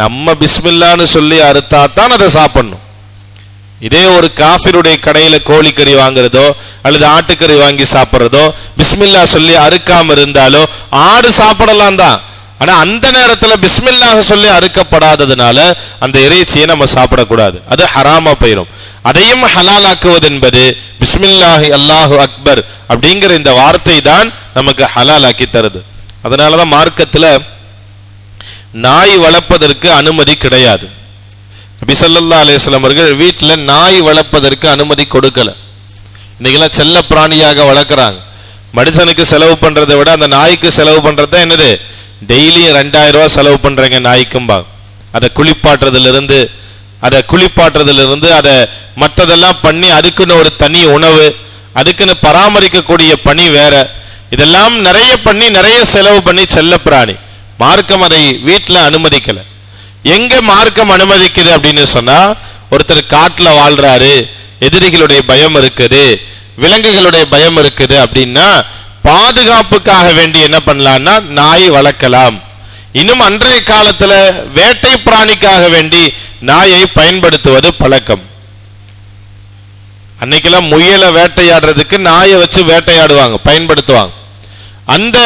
நம்ம பிஸ்மில்லான்னு சொல்லி அறுத்தா தான் அதை சாப்பிடணும். இதே ஒரு காஃபிருடைய கடையில கோழிக்கறி வாங்குறதோ அல்லது ஆட்டுக்கறி வாங்கி சாப்பிட்றதோ பிஸ்மில்லா சொல்லி அறுக்காம இருந்தாலோ ஆடு சாப்பிடலாம் தான். ஆனா அந்த நேரத்துல பிஸ்மில்லாஹ் சொல்லி அறுக்கப்படாததுனால அந்த இறைச்சியை நம்ம சாப்பிடக்கூடாது, அது ஹராமா போயிடும். அதையும் ஹலால் ஆக்குவது என்பது பிஸ்மில்லாஹி அல்லாஹு அக்பர் அப்படிங்கிற இந்த வார்த்தை தான் நமக்கு ஹலால் ஆக்கி தருது. அதனாலதான் மார்க்கத்துல நாய் வளர்ப்பதற்கு அனுமதி கிடையாது. நபி ஸல்லல்லாஹு அலைஹி வஸல்லம் அவர்கள் வீட்டுல நாய் வளர்ப்பதற்கு அனுமதி கொடுக்கல. இன்னைக்கெல்லாம் செல்ல பிராணியாக வளர்க்குறாங்க. மனுஷனுக்கு செலவு பண்றதை விட அந்த நாய்க்கு செலவு பண்றது தான் என்னது, டெய்லி 2000 ரூபாய் செலவு பண்றீங்க நாய்க்கும்பா. அதை குளிப்பாட்டுறதுல இருந்து அதை மற்றதெல்லாம் பண்ணி அதுக்குன்னு ஒரு தனி உணவு, அதுக்குன்னு பராமரிக்கக்கூடிய பணி வேற, இதெல்லாம் நிறைய பண்ணி நிறைய செலவு பண்ணி செல்ல பிராணி. மார்க்கம் அதை வீட்டுல அனுமதிக்கல. எங்க மார்க்கம் அனுமதிக்குது அப்படின்னு சொன்னா, ஒருத்தர் காட்டுல வாழ்றாரு, எதிரிகளுடைய பயம் இருக்குது, விலங்குகளுடைய பயம் இருக்குது அப்படின்னா பாதுகாப்புக்காக வேண்டி என்ன பண்ணலாம்னா நாய் வளர்க்கலாம். இன்னும் அன்றைய காலத்துல வேட்டை பிராணிக்காக வேண்டி நாயை பயன்படுத்துவது பழக்கம். அன்னைக்கெல்லாம் முயலை வேட்டையாடுறதுக்கு நாயை வச்சு வேட்டையாடுவாங்க, பயன்படுத்துவாங்க. அந்த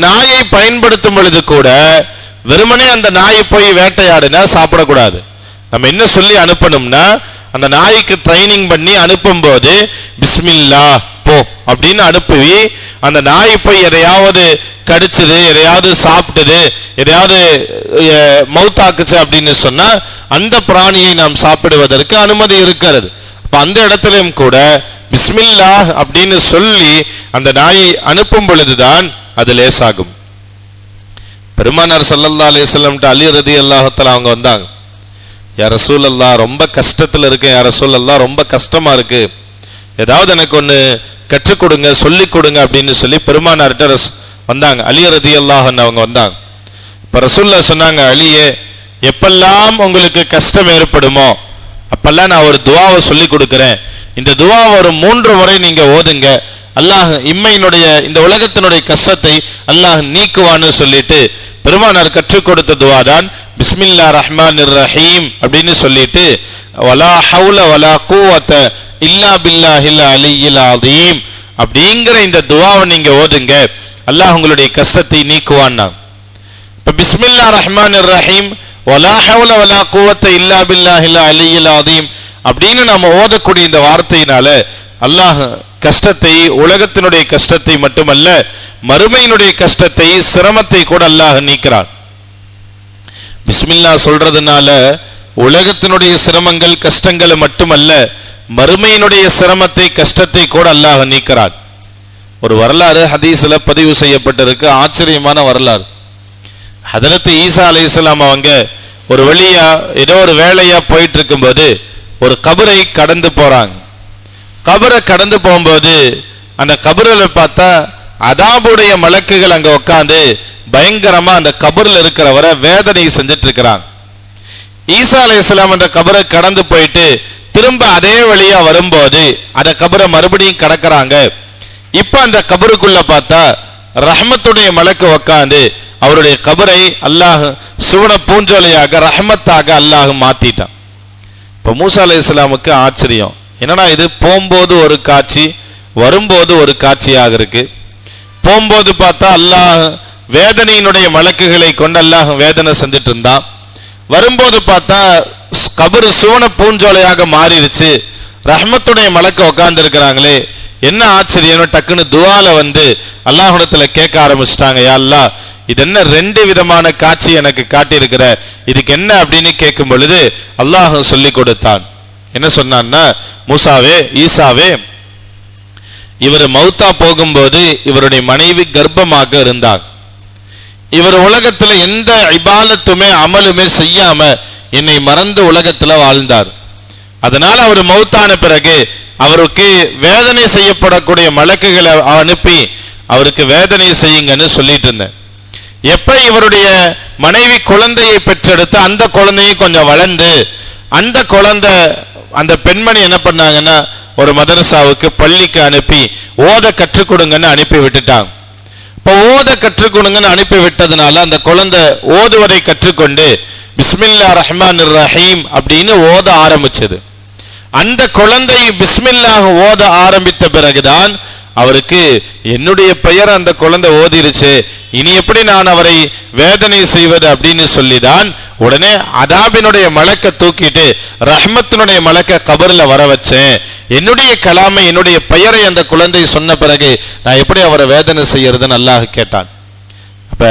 நாயை பயன்படுத்தும் பொழுது கூட வெறுமனே அந்த நாயை போய் வேட்டையாடுனா சாப்பிடக்கூடாது. நம்ம என்ன சொல்லி அனுப்பணும்னா, அந்த நாய்க்கு ட்ரைனிங் பண்ணி அனுப்பும் போது பிஸ்மில்லா போ அப்படின்னு அனுப்பி அந்த நாய் போய் எதையாவது கடிச்சது, எதையாவது சாப்பிட்டது, எதையாவது மௌத்தாக்குச்சு அப்படின்னு சொன்னா அந்த பிராணியை நாம் சாப்பிடுவதற்கு அனுமதி இருக்கிறது. அப்ப அந்த இடத்திலும் கூட பிஸ்மில்லா அப்படின்னு சொல்லி அந்த நாயை அனுப்பும் பொழுதுதான் அது லேசாகும். பெருமானார் ஸல்லல்லாஹு அலைஹி வஸல்லம் அலி ரலியல்லாஹு தஆலா அவங்க வந்தாங்க, யா ரசூலல்லாஹ் ரொம்ப கஷ்டத்துல இருக்கு, யா ரசூலல்லாஹ் ரொம்ப கஷ்டமா இருக்கு, ஏதாவது எனக்கு ஒன்று கற்றுக் கொடுங்க, சொல்லிக் கொடுங்க அப்படின்னு சொல்லி பெருமானார்கிட்ட வந்தாங்க. அலி ரலியல்லாஹு அன்ஹு அவங்க வந்தாங்க. இப்ப ரசூலுல்லாஹ் சொன்னாங்க, அலியே எப்பெல்லாம் உங்களுக்கு கஷ்டம் ஏற்படுமோ அப்பெல்லாம் நான் ஒரு துவாவை சொல்லி கொடுக்கிறேன், இந்த துவா ஒரு 3 முறை நீங்க ஓதுங்க, அல்லாஹ் இம்மையினுடைய இந்த உலகத்தினுடைய கஷ்டத்தை அல்லாஹ் நீக்குவான்னு சொல்லிட்டு பெருமானார் கற்றுக் கொடுத்த துவா தான் பிஸ்மில்லாஹ் ரஹ்மானிர் ரஹீம் அப்படின்னு சொல்லிட்டு வலா ஹவுல வலா குவத இல்லா பில்லாஹில் அலியில் அதீம் அப்படிங்கிற இந்த துவாவை நீங்க ஓதுங்க, அல்லாஹ் உங்களுடைய கஷ்டத்தை நீக்குவான்னா. இப்ப பிஸ்மில்லாஹ் ரஹ்மானிர் ரஹீம் வலா ஹவுல வலா குவத இல்லா பில்லாஹில் அலியில் அதீம் அப்படின்னு நாம ஓதக்கூடிய இந்த வார்த்தையினால அல்லாஹ் கஷ்டத்தை, உலகத்தினுடைய கஷ்டத்தை மட்டுமல்ல மறுமையினுடைய கஷ்டத்தை, சிரமத்தை கூட அல்லாஹ் நீக்கிறான். பிஸ்மில்லா சொல்றதுனால உலகத்தினுடைய சிரமங்கள் கஷ்டங்கள் மட்டுமல்ல மறுமையினுடைய சிரமத்தை கஷ்டத்தை கூட அல்லாஹ் நீக்கிறான். ஒரு வரலாறு ஹதீஸ்ல பதிவு செய்யப்பட்டிருக்கு, ஆச்சரியமான வரலாறு. ஹதரத் ஈசா அலைஹிஸ்ஸலாம் அவங்க ஒரு வழியா ஏதோ ஒரு வேலையா போயிட்டு இருக்கும்போது ஒரு கபரை கடந்து போறாங்க. கபரை கடந்து போகும்போது அந்த கபரில் பார்த்தா அதாபுடைய மலக்குகள் அங்க உட்காந்து பயங்கரமா அந்த கபரில் இருக்கிறவரை வேதனை செஞ்சுட்டு இருக்கிறாங்க. ஈசா அலைஹிஸ்ஸலாம் அந்த கபரை கடந்து போயிட்டு திரும்ப அதே வழியா வரும்போது அந்த கபரை மறுபடியும் கடக்கிறாங்க. இப்ப அந்த கபருக்குள்ள பார்த்தா ரஹ்மத்துடைய மலக்கு உட்காந்து அவருடைய கபரை அல்லாஹ் சுவன பூஞ்சோலையாக ரஹ்மத்தாக அல்லாஹ் மாத்திட்டான். இப்ப மூசா அலைஹிஸ்ஸலாமுக்கு ஆச்சரியம், என்னன்னா இது போகும்போது ஒரு காட்சி, வரும்போது ஒரு காட்சியாக இருக்கு. போகும்போது பார்த்தா அல்லாஹ் வேதனையினுடைய மலக்குகளை கொண்டு அல்லாஹ் வேதனை செஞ்சுட்டு இருந்தான். வரும்போது பார்த்தா கபரு சுவன பூஞ்சோலையாக மாறிடுச்சு, ரஹ்மத்துடைய மலக்கு உட்கார்ந்து இருக்கிறாங்களே, என்ன ஆச்சரியம். டக்குன்னு துவால வந்து அல்லாஹ்விடத்துல கேட்க ஆரம்பிச்சிட்டாங்க, யா அல்லாஹ் இது என்ன ரெண்டு விதமான காட்சி எனக்கு காட்டியிருக்கிற, இதுக்கு என்ன அப்படின்னு கேட்கும் பொழுது அல்லாஹ் சொல்லி கொடுத்தான். என்ன சொன்னான்னா, மூசாவே, ஈசாவே, இவர் மௌத்தா போகும்போது இவருடைய மனைவி கர்ப்பமாக இருந்தார். இவர் உலகத்துல எந்த இபாதத்துமே அமலுமே செய்யாம என்னை மறந்து உலகத்துல வாழ்ந்தார். அதனால அவர் மௌத்தான பிறகு அவருக்கு வேதனை செய்யப்படக்கூடிய மலக்குகளை அனுப்பி அவருக்கு வேதனை செய்யுங்கன்னு சொல்லிட்டு இருந்தேன். எப்ப இவருடைய மனைவி குழந்தையை பெற்றெடுத்து அந்த குழந்தையும் கொஞ்சம் வளர்ந்து அந்த குழந்தை அந்த பெண்மணி என்ன பண்ணாங்கன்னா ஒரு மதரசாவுக்கு பள்ளிக்கு அனுப்பி ஓத கற்றுக் கொடுங்கன்னு அனுப்பி விட்டுட்டாங்க. இப்போ ஓத கற்றுக் கொடுங்கன்னு அனுப்பி விட்டதுனால அந்த குழந்தை ஓதுவதை கற்றுக்கொண்டு பிஸ்மில்லா ரஹ்மான் ரஹீம் அப்படின்னு ஓத ஆரம்பிச்சது. அந்த குழந்தை பிஸ்மில்லாஹ் ஓத ஆரம்பித்த பிறகுதான் அவருக்கு என்னுடைய பெயர் அந்த குழந்தை ஓதிருச்சு, இனி எப்படி நான் அவரை வேதனை செய்வது அப்படின்னு சொல்லிதான் உடனே அதாபினுடைய மலக்க தூக்கிட்டு ரஹ்மத்தினுடைய மலக்க கபர்ல வர வச்சேன். என்னுடைய கலாமை என்னுடைய பெயரை அந்த குழந்தை சொன்ன பிறகு நான் எப்படி அவரை வேதனை செய்யறதுன்னு அல்லாஹ் கேட்டான். அப்ப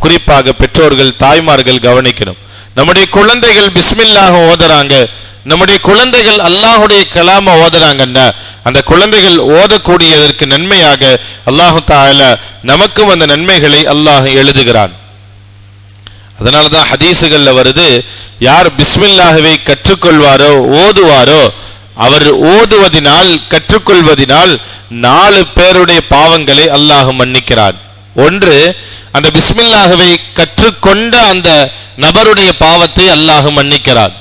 குறிப்பாக பெற்றோர்கள் தாய்மார்கள் கவனிக்கணும், நம்முடைய குழந்தைகள் பிஸ்மில்லாஹ் ஓதுறாங்க, நம்முடைய குழந்தைகள் அல்லாஹுடைய கலாம ஓதுறாங்கன்னா அந்த குழந்தைகள் ஓதக்கூடியதற்கு நன்மையாக அல்லாஹு தஆலா நமக்கும் அந்த நன்மைகளை அல்லாஹ் எழுதுகிறான். அதனாலதான் ஹதீசுகள்ல வருது, யார் பிஸ்மில்லாஹ்வை கற்றுக்கொள்வாரோ ஓதுவாரோ அவர் ஓதுவதினால் கற்றுக்கொள்வதினால் 4 பேருடைய பாவங்களை அல்லாஹ் மன்னிக்கிறான். ஒன்று, அந்த பிஸ்மில்லாஹ்வை கற்றுக்கொண்ட அந்த நபருடைய பாவத்தை அல்லாஹ் மன்னிக்கிறான்.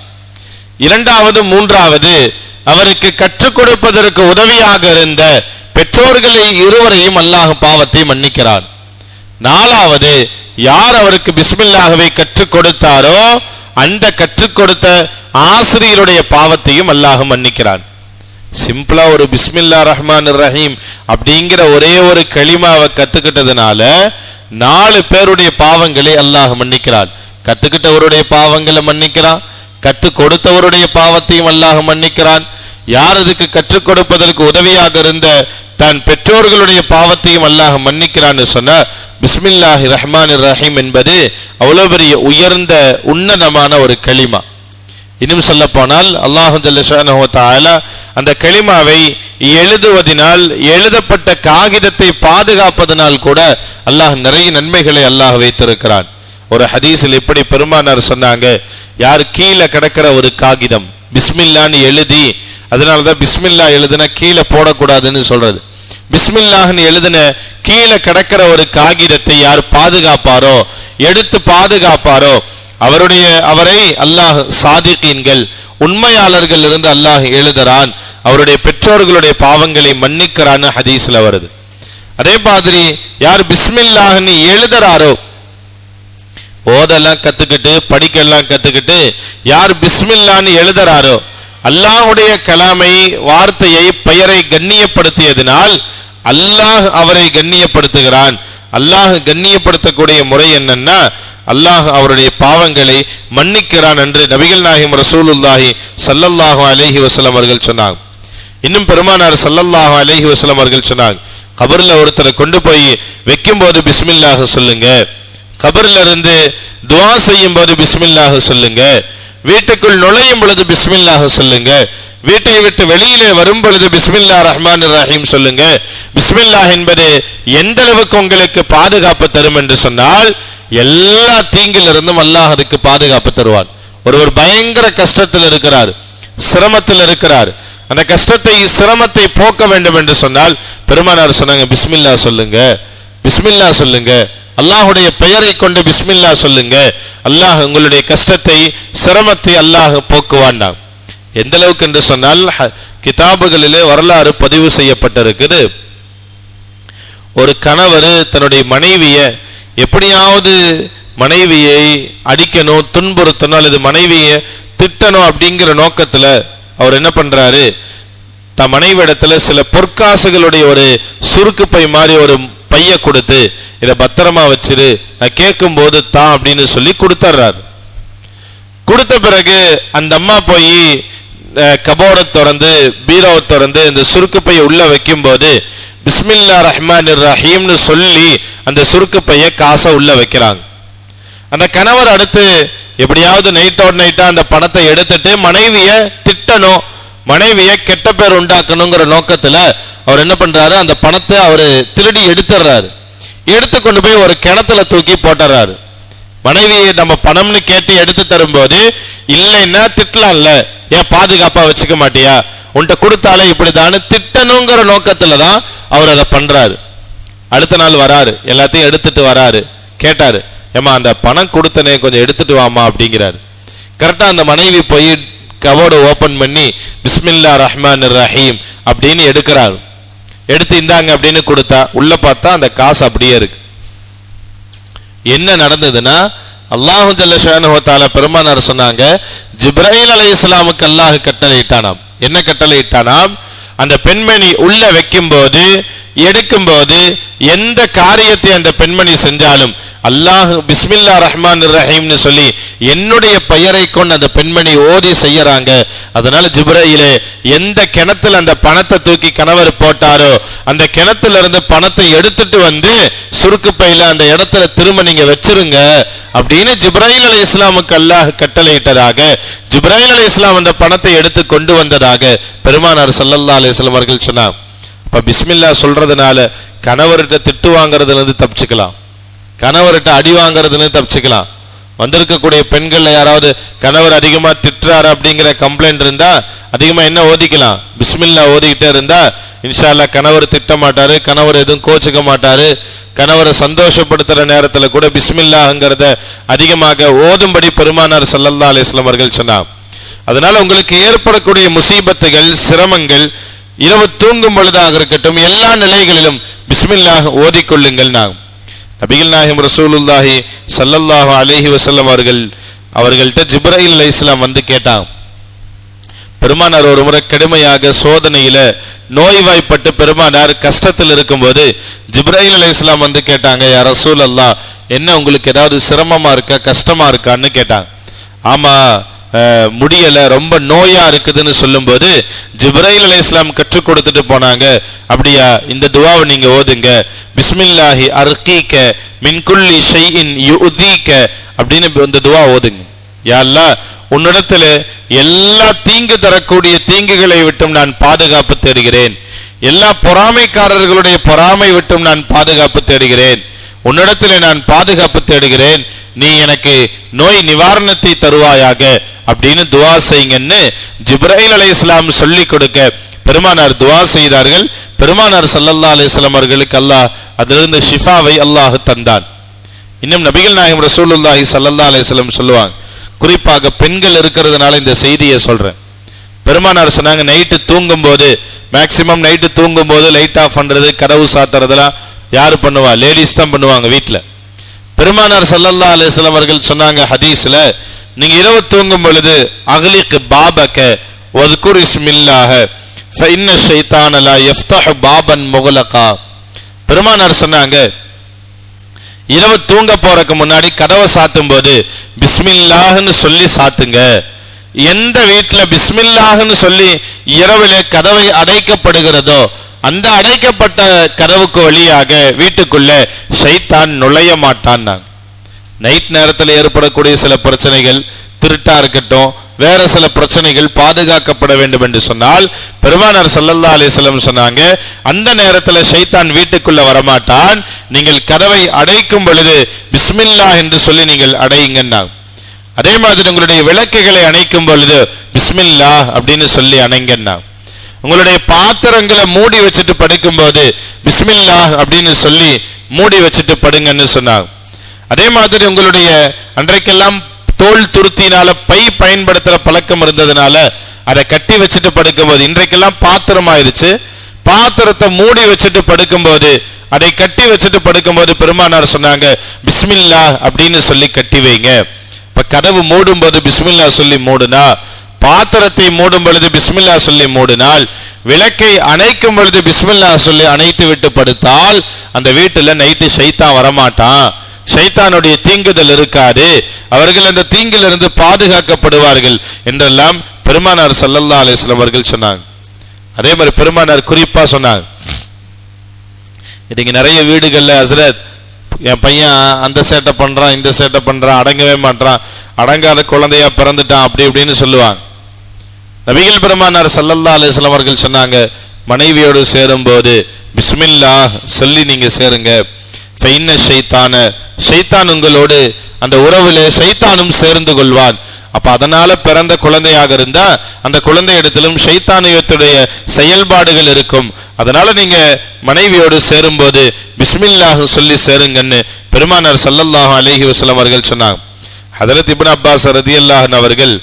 இரண்டாவது, மூன்றாவது, அவருக்கு கற்றுக் கொடுப்பதற்கு உதவியாக இருந்த பெற்றோர்களை இருவரையும் அல்லாஹ் பாவத்தை மன்னிக்கிறான். நாலாவது, யார் அவருக்கு பிஸ்மில்லாஹ்வை கற்றுக் கொடுத்தாரோ அந்த கற்றுக் கொடுத்த ஆசிரியருடைய பாவத்தையும் அல்லாஹ் மன்னிக்கிறான். சிம்பிளா ஒரு பிஸ்மில்லா ரஹ்மான் ரஹீம் அப்படிங்கிற ஒரே ஒரு கலிமாவை கத்துக்கிட்டதுனால 4 பேருடைய பாவங்களை அல்லாஹ் மன்னிக்கிறான். கத்துக்கிட்டவருடைய பாவங்களை மன்னிக்கிறான், கற்றுக் கொடுத்தவருடைய பாவத்தையும் அல்லாஹ் மன்னிக்கிறான். யார் அதுக்கு கற்றுக் கொடுப்பதற்கு உதவியாக இருந்த தன் பெற்றோர்களுடைய பாவத்தையும் அல்லாஹ் மன்னிக்கிறான்னு சொன்ன பிஸ்மில்லாஹி ரஹ்மான் ரஹீம் என்பது அவ்வளவு பெரிய உயர்ந்த உன்னதமான ஒரு கலிமா. இன்னும் சொல்ல போனால் அல்லாஹு ஜல்ல ஷானஹு வ தஆலா அந்த கலிமாவை எழுதுவதனால், எழுதப்பட்ட காகிதத்தை பாதுகாப்பதனால் கூட அல்லாஹ் நிறைய நன்மைகளை அல்லாஹ் வைத்திருக்கிறான். ஒரு ஹதீஸில் இப்படி பெருமானார் சொன்னாங்க, யார் கீழே கிடக்கிற ஒரு காகிதம் பிஸ்மில்லான்னு எழுதி, அதனாலதான் பிஸ்மில்லா எழுதுன கீழே போடக்கூடாதுன்னு சொல்றது, பிஸ்மில்லாஹ்னு எழுதின கீழே கிடக்கிற ஒரு காகிதத்தை யார் பாதுகாப்பாரோ, எடுத்து பாதுகாப்பாரோ, அவரை அல்லாஹ் சாதிகீன்கள் உண்மையாளர்கள் இருந்து அல்லாஹ் எழுதுறான், அவருடைய பெற்றோர்களுடைய பாவங்களை மன்னிக்கிறான்னு ஹதீஸ்ல வருது. அதே மாதிரி யார் பிஸ்மில்லாஹ்னு எழுதுறாரோ, ஓதெல்லாம் கத்துக்கிட்டு படிக்கலாம் கத்துக்கிட்டு யார் பிஸ்மில்லான்னு எழுதுறாரோ, அல்லாஹ்வுடைய கலாமை வார்த்தையை பெயரை கண்ணியப்படுத்தியதனால் அல்லாஹ் அவரை கண்ணியப்படுத்துகிறான். அல்லாஹ் கண்ணியப்படுத்தக்கூடிய முறை என்னன்னா அல்லாஹ் அவருடைய பாவங்களை மன்னிக்கிறான் என்று நபிகள் நாயகம் ரசூலுல்லாஹி ஸல்லல்லாஹு அலைஹி வஸல்லம் அவர்கள் சொன்னாங்க. இன்னும் பெருமானார் ஸல்லல்லாஹு அலைஹி வஸல்லம் அவர்கள் சொன்னாங்க, கபர்ல ஒருத்தரை கொண்டு போய் வைக்கும் போது பிஸ்மில்லாஹ் சொல்லுங்க, கபர்ல இருந்து துஆ செய்யும் போது பிஸ்மில்லாஹ் சொல்லுங்க, வீட்டுக்குள் நுழையும் பொழுது பிஸ்மில்லாஹ் சொல்லுங்க, வீட்டை விட்டு வெளியிலே வரும் பொழுது பிஸ்மில்லா ரஹ்மான் ரஹீம் சொல்லுங்க. பிஸ்மில்லாஹ் என்பது எந்த அளவுக்கு உங்களுக்கு பாதுகாப்பு தரும் என்று சொன்னால் எல்லா தீங்கிலிருந்தும் அல்லாஹ் அதுக்கு பாதுகாப்பு தருவான். ஒருவர் பயங்கர கஷ்டத்தில் இருக்கிறார், சிரமத்தில் இருக்கிறார், அந்த கஷ்டத்தை சிரமத்தை போக்க வேண்டும் என்று சொன்னால் பெருமானார் சொன்னாங்க, பிஸ்மில்லா சொல்லுங்க, பிஸ்மில்லா சொல்லுங்க, அல்லாஹுடைய பெயரை கொண்டு பிஸ்மில்லா சொல்லுங்க, அல்லாஹ் உங்களுடைய கஷ்டத்தை சிரமத்தை அல்லாஹ் போக்குவான். எந்த அளவுக்கு என்று சொன்னால் கிதாபுகளிலே வரலாறு பதிவு செய்யப்பட்டிருக்குது. ஒரு கணவர் தன்னுடைய மனைவியை எப்படியாவது மனைவியை அடிக்கணும், துன்புறுத்தணும், அல்லது மனைவியை திட்டணும் அப்படிங்கிற நோக்கத்துல அவர் என்ன பண்றாரு, தன் மனைவிடத்துல சில பொற்காசுகளுடைய ஒரு சுருக்கு பை மாதிரி ஒரு பைய கொடுத்து, இதை பத்திரமா வச்சிரு, நான் கேட்கும் போது தான் அப்படின்னு சொல்லி கொடுத்துறாரு. கொடுத்த பிறகு அந்த அம்மா போய் கபோர்டை திறந்து பீரோவை திறந்து இந்த சுருக்கு பையை உள்ள வைக்கும் போது பிஸ்மில்லா ரஹ்மானிர் ரஹீம்னு சொல்லி அந்த சுருக்கு பையை காசை உள்ள வைக்கிறாங்க. அந்த கணவர் அடுத்து எப்படியாவது நைட்டோட நைட்டா அந்த பணத்தை எடுத்துட்டு மனைவியை திட்டணும், மனைவியை கெட்ட பேர் உண்டாக்கணுங்கிற நோக்கத்துல அவர் என்ன பண்றாரு, அந்த பணத்தை அவரு திருடி எடுத்துறாரு. எடுத்து கொண்டு போய் ஒரு கிணத்துல தூக்கி போட்டுறாரு. மனைவியை நம்ம பணம்னு கேட்டு எடுத்து தரும்போது இல்லைன்னா திட்டலாம்ல, ஏன் பாதுகாப்பா வச்சுக்க மாட்டியா, உன்கிட்ட கொடுத்தாலே இப்படிதான்னு திட்டணுங்கிற நோக்கத்துல தான் அவர் அதை பண்றாரு. அடுத்த நாள் வராரு, எல்லாத்தையும் எடுத்துட்டு வராரு. கேட்டாரு, ஏமா அந்த பணம் கொடுத்தனே கொஞ்சம் எடுத்துட்டு வாமா அப்படிங்கிறாரு. கரெக்டா அந்த மனைவி போய் கபோர்டு ஓபன் பண்ணி பிஸ்மில்லா ரஹ்மானிர் ரஹீம் அப்படின்னு எடுக்கிறாரு. எடுத்து இந்தாங்க அப்படின்னு கொடுத்தா உள்ள பார்த்தா அந்த காசு அப்படியே இருக்கு. என்ன நடந்ததுன்னா, அல்லாஹு ஜல்ல ஷானஹு வ தஆலா பெருமானார் சொன்னாங்க, ஜிப்ராயில் அலைஹிஸ்ஸலாமுக்கு அல்லாஹ் கட்டளையிட்டானாம். என்ன கட்டளையிட்டானாம், அந்த பெண்மணி உள்ள வைக்கும் போது எடுக்கும் போது எந்த காரியத்தை அந்த பெண்மணி செஞ்சாலும் அல்லாஹ் பிஸ்மில்லா ரஹ்மானிர் ரஹீம்னு சொல்லி என்னுடைய பெயரை கொண்டு அந்த பெண்மணி ஓதி செய்யறாங்க. அதனால ஜிப்ராயிலே எந்த கிணத்துல அந்த பணத்தை தூக்கி கணவர் போட்டாரோ அந்த கிணத்துல இருந்து பணத்தை எடுத்துட்டு வந்து சுருக்கு பையில அந்த இடத்துல திரும்ப நீங்க வச்சிருங்க அப்படின்னு ஜிப்ராயில் அலைஹிஸ்ஸலாமுக்கு அல்லாஹ் கட்டளையிட்டதாக, ஜிப்ராயில் அலைஹிஸ்ஸலாம் அந்த பணத்தை எடுத்து கொண்டு வந்ததாக பெருமானார் ஸல்லல்லாஹு அலைஹி வஸல்லம் அவர்கள் சொன்னார். அப்ப பிஸ்மில்லா சொல்றதுனால கணவர்கிட்ட திட்டு வாங்குறதுல இருந்து தப்பிச்சுக்கலாம், கணவர்கிட்ட அடி வாங்குறதுன்னு தப்பிச்சுக்கலாம். வந்திருக்கக்கூடிய பெண்கள்ல யாராவது கணவர் அதிகமா திட்டுறாரு அப்படிங்கிற கம்ப்ளைண்ட் இருந்தா அதிகமா என்ன ஓதிக்கலாம், பிஸ்மில்லா ஓதிக்கிட்டே இருந்தா இன்ஷா அல்லாஹ் கணவர் திட்ட மாட்டாரு, கணவர் எதுவும் கோச்சுக்க மாட்டாரு. கணவரை சந்தோஷப்படுத்துற நேரத்துல கூட பிஸ்மில்லாங்கிறத அதிகமாக ஓதும்படி பெருமானார் ஸல்லல்லாஹு அலைஹி வஸல்லம் அவர்கள் சொன்னார். அதனால உங்களுக்கு ஏற்படக்கூடிய முசீபத்துகள், சிரமங்கள் இரவு தூங்கும் பொழுதாக இருக்கட்டும், எல்லா நிலைகளிலும் பிஸ்மில்லாஹ் ஓதிக்கொள்ளுங்கள். நபிகள் நாயகம் ரசூலுல்லாஹி ஸல்லல்லாஹு அலைஹி வஸல்லம் அவர்கள்ட்ட ஜிப்ராயில் அலைஹிஸ்ஸலாம் வந்து கேட்டாங்க. பெருமானார் ஒரு முறை கடுமையாக சோதனையில நோய்வாய்ப்பட்டு பெருமானார் கஷ்டத்தில் இருக்கும்போது ஜிப்ராயில் அலைஹிஸ்ஸலாம் வந்து கேட்டாங்க, யா ரசூலல்லாஹ், என்ன உங்களுக்கு ஏதாவது சிரமமா இருக்கா, கஷ்டமா இருக்கான்னு கேட்டாங்க. ஆமா, முடியல, ரொம்ப நோயா இருக்குதுன்னு சொல்லும் போது ஜிப்ராயில் அலைஹிஸ்ஸலாம் கற்றுக் கொடுத்துட்டு போனாங்க. அப்படியா, இந்த துஆவை நீங்க ஓதுங்க, பிஸ்மில்லாஹி அர்கீக மின் குல்லி ஷைஇன் யுதீக அப்படின்னு இந்த துஆ ஓதுங்க. யா அல்லாஹ், உன்னிடத்துல எல்லா தீங்கு தரக்கூடிய தீங்குகளை விட்டும் நான் பாதுகாப்பு தேடுகிறேன், எல்லா பொறாமைக்காரர்களுடைய பொறாமை விட்டும் நான் பாதுகாப்பு தேடுகிறேன், உன்னிடத்துல நான் பாதுகாப்பு தேடுகிறேன், நீ எனக்கு நோய் நிவாரணத்தை தருவாயாக அப்படின்னு துஆ செய்யுங்கன்னு ஜிப்ராயில் அலைஹிஸ்ஸலாம் சொல்லி கொடுக்க பெருமானார் துஆ செய்தார்கள். பெருமானார் ஸல்லல்லாஹு அலைஹி வஸல்லம் அவர்களுக்கு அல்லாஹ் அதிலிருந்து ஷிஃபாவை அல்லாஹ் தந்தான். இன்னும் நபிகள் நாயகம் ரசூலுல்லாஹி ஸல்லல்லாஹு அலைஹி வஸல்லம் சொல்லுவாங்க, குறிப்பாக பெண்கள் இருக்கிறதுனால இந்த செய்தியை சொல்றேன். பெருமானார் சொன்னாங்க, நைட்டு தூங்கும் போது மேக்சிமம் நைட்டு தூங்கும் போது லைட் ஆஃப் பண்றது, கதவு சாத்துறதெல்லாம் யாரு பண்ணுவா, லேடிஸ் தான் பண்ணுவாங்க வீட்டுல. பெருமானார் ஸல்லல்லாஹு அலைஹி வஸல்லம் அவர்கள் சொன்னாங்க ஹதீஸ்ல, நீங்க இரவு தூங்கும் பொழுது அக்லிக் பாபக வذ்குர் இஸ்மில்லாஹ ஃபஇன்ன ஷைத்தான லா யஃப்தஹு பாபன் முக்லகா. பெருமானார் சொன்னாங்க, இரவு தூங்க போறதுக்கு முன்னாடி கதவை சாத்தும் போது பிஸ்மில்லாஹ்னு சொல்லி சாத்துங்க. எந்த வீட்டுல பிஸ்மில்லாஹ்னு சொல்லி இரவுல கதவை அடைக்கப்படுகிறதோ அந்த அடைக்கப்பட்ட கதவுக்கு வழியாக வீட்டுக்குள்ள ஷைத்தான் நுழைய மாட்டான். நைட் நேரத்தில் ஏற்படக்கூடிய சில பிரச்சனைகள், திருட்டா இருக்கட்டும், வேற சில பிரச்சனைகள் பாதுகாக்கப்பட வேண்டும் என்று சொன்னால் பெருமானார் ஸல்லல்லாஹு அலைஹி வஸல்லம் சொன்னாங்க, அந்த நேரத்தில் ஷைத்தான் வீட்டுக்குள்ள வரமாட்டான், நீங்கள் கதவை அடைக்கும் பொழுது பிஸ்மில்லாஹ் என்று சொல்லி நீங்கள் அடையுங்கன்னா. அதே மாதிரி உங்களுடைய விளக்குகளை அணைக்கும் பொழுது பிஸ்மில்லாஹ் அப்படின்னு சொல்லி அணைங்கன்னா. உங்களுடைய பாத்திரங்களை மூடி வச்சுட்டு படுக்கும் போது பிஸ்மில்லாஹ் அப்படின்னு சொல்லி மூடி வச்சுட்டு படுங்கன்னு சொன்னாங்க. அதே மாதிரி உங்களுடைய அன்றைக்கெல்லாம் தோல் துருத்தினால பை பயன்படுத்துற பழக்கம் இருந்ததுனால அதை கட்டி வச்சுட்டு படுக்கும்போது, இன்றைக்கெல்லாம் பாத்திரம் ஆயிடுச்சு, பாத்திரத்தை மூடி வச்சுட்டு படுக்கும்போது, அதை கட்டி வச்சுட்டு படுக்கும்போது பெருமானார் சொன்னாங்க பிஸ்மில்லா அப்படின்னு சொல்லி கட்டி வைங்க. இப்ப கதவு மூடும் போது பிஸ்மில்லா சொல்லி மூடுனா, பாத்திரத்தை மூடும் பொழுது பிஸ்மில்லா சொல்லி மூடினால், விளக்கை அணைக்கும் பொழுது பிஸ்மில்லா சொல்லி அணைத்து விட்டு படுத்தால் அந்த வீட்டுல நைட்டு ஷைத்தான் வரமாட்டான், ஷைத்தானுடைய தீங்குதல் இருக்காது, அவர்கள் அந்த தீங்கிலிருந்து பாதுகாக்கப்படுவார்கள் என்றெல்லாம் பெருமானார் ஸல்லல்லாஹு அலைஹி வஸல்லம் அவர்கள் சொன்னாங்க. அதே மாதிரி பெருமானார் குறிப்பா சொன்னாங்க, இன்னைக்கு நிறைய வீடுகள்ல ஹஸ்ரத் என் பையன் அந்த சேட்டை பண்றான், இந்த சேட்டை பண்றான், அடங்கவே மாட்டான், அடங்காத குழந்தையா பிறந்துட்டான் அப்படி இப்படின்னு சொல்லுவாங்க. நபிகள் பெருமானார் ஸல்லல்லாஹு அலைஹி வஸல்லம் அவர்கள் சொன்னாங்க, மனைவியோடு சேரும் போது பிஸ்மில்லாஹ் சொல்லி நீங்க சேருங்க. ஃபைன்ன ஷைத்தான, ஷைத்தான் உங்களோடு அந்த உறவிலே ஷைத்தானும் சேர்ந்து கொள்வான். அப்ப அதனால பிறந்த குழந்தையாக இருந்தா அந்த குழந்தை இடத்திலும் ஷைத்தானியத்துடைய செயல்பாடுகள் இருக்கும். அதனால நீங்க மனைவியோடு சேரும் போது பிஸ்மில்லாஹ் சொல்லி சேருங்கன்னு பெருமானார் ஸல்லல்லாஹு அலைஹி வஸல்லம் அவர்கள் சொன்னாங்க. ஹஜ்ரத் இப்னு அப்பாஸ் ரலியல்லாஹு அன்ஹு அவர்கள்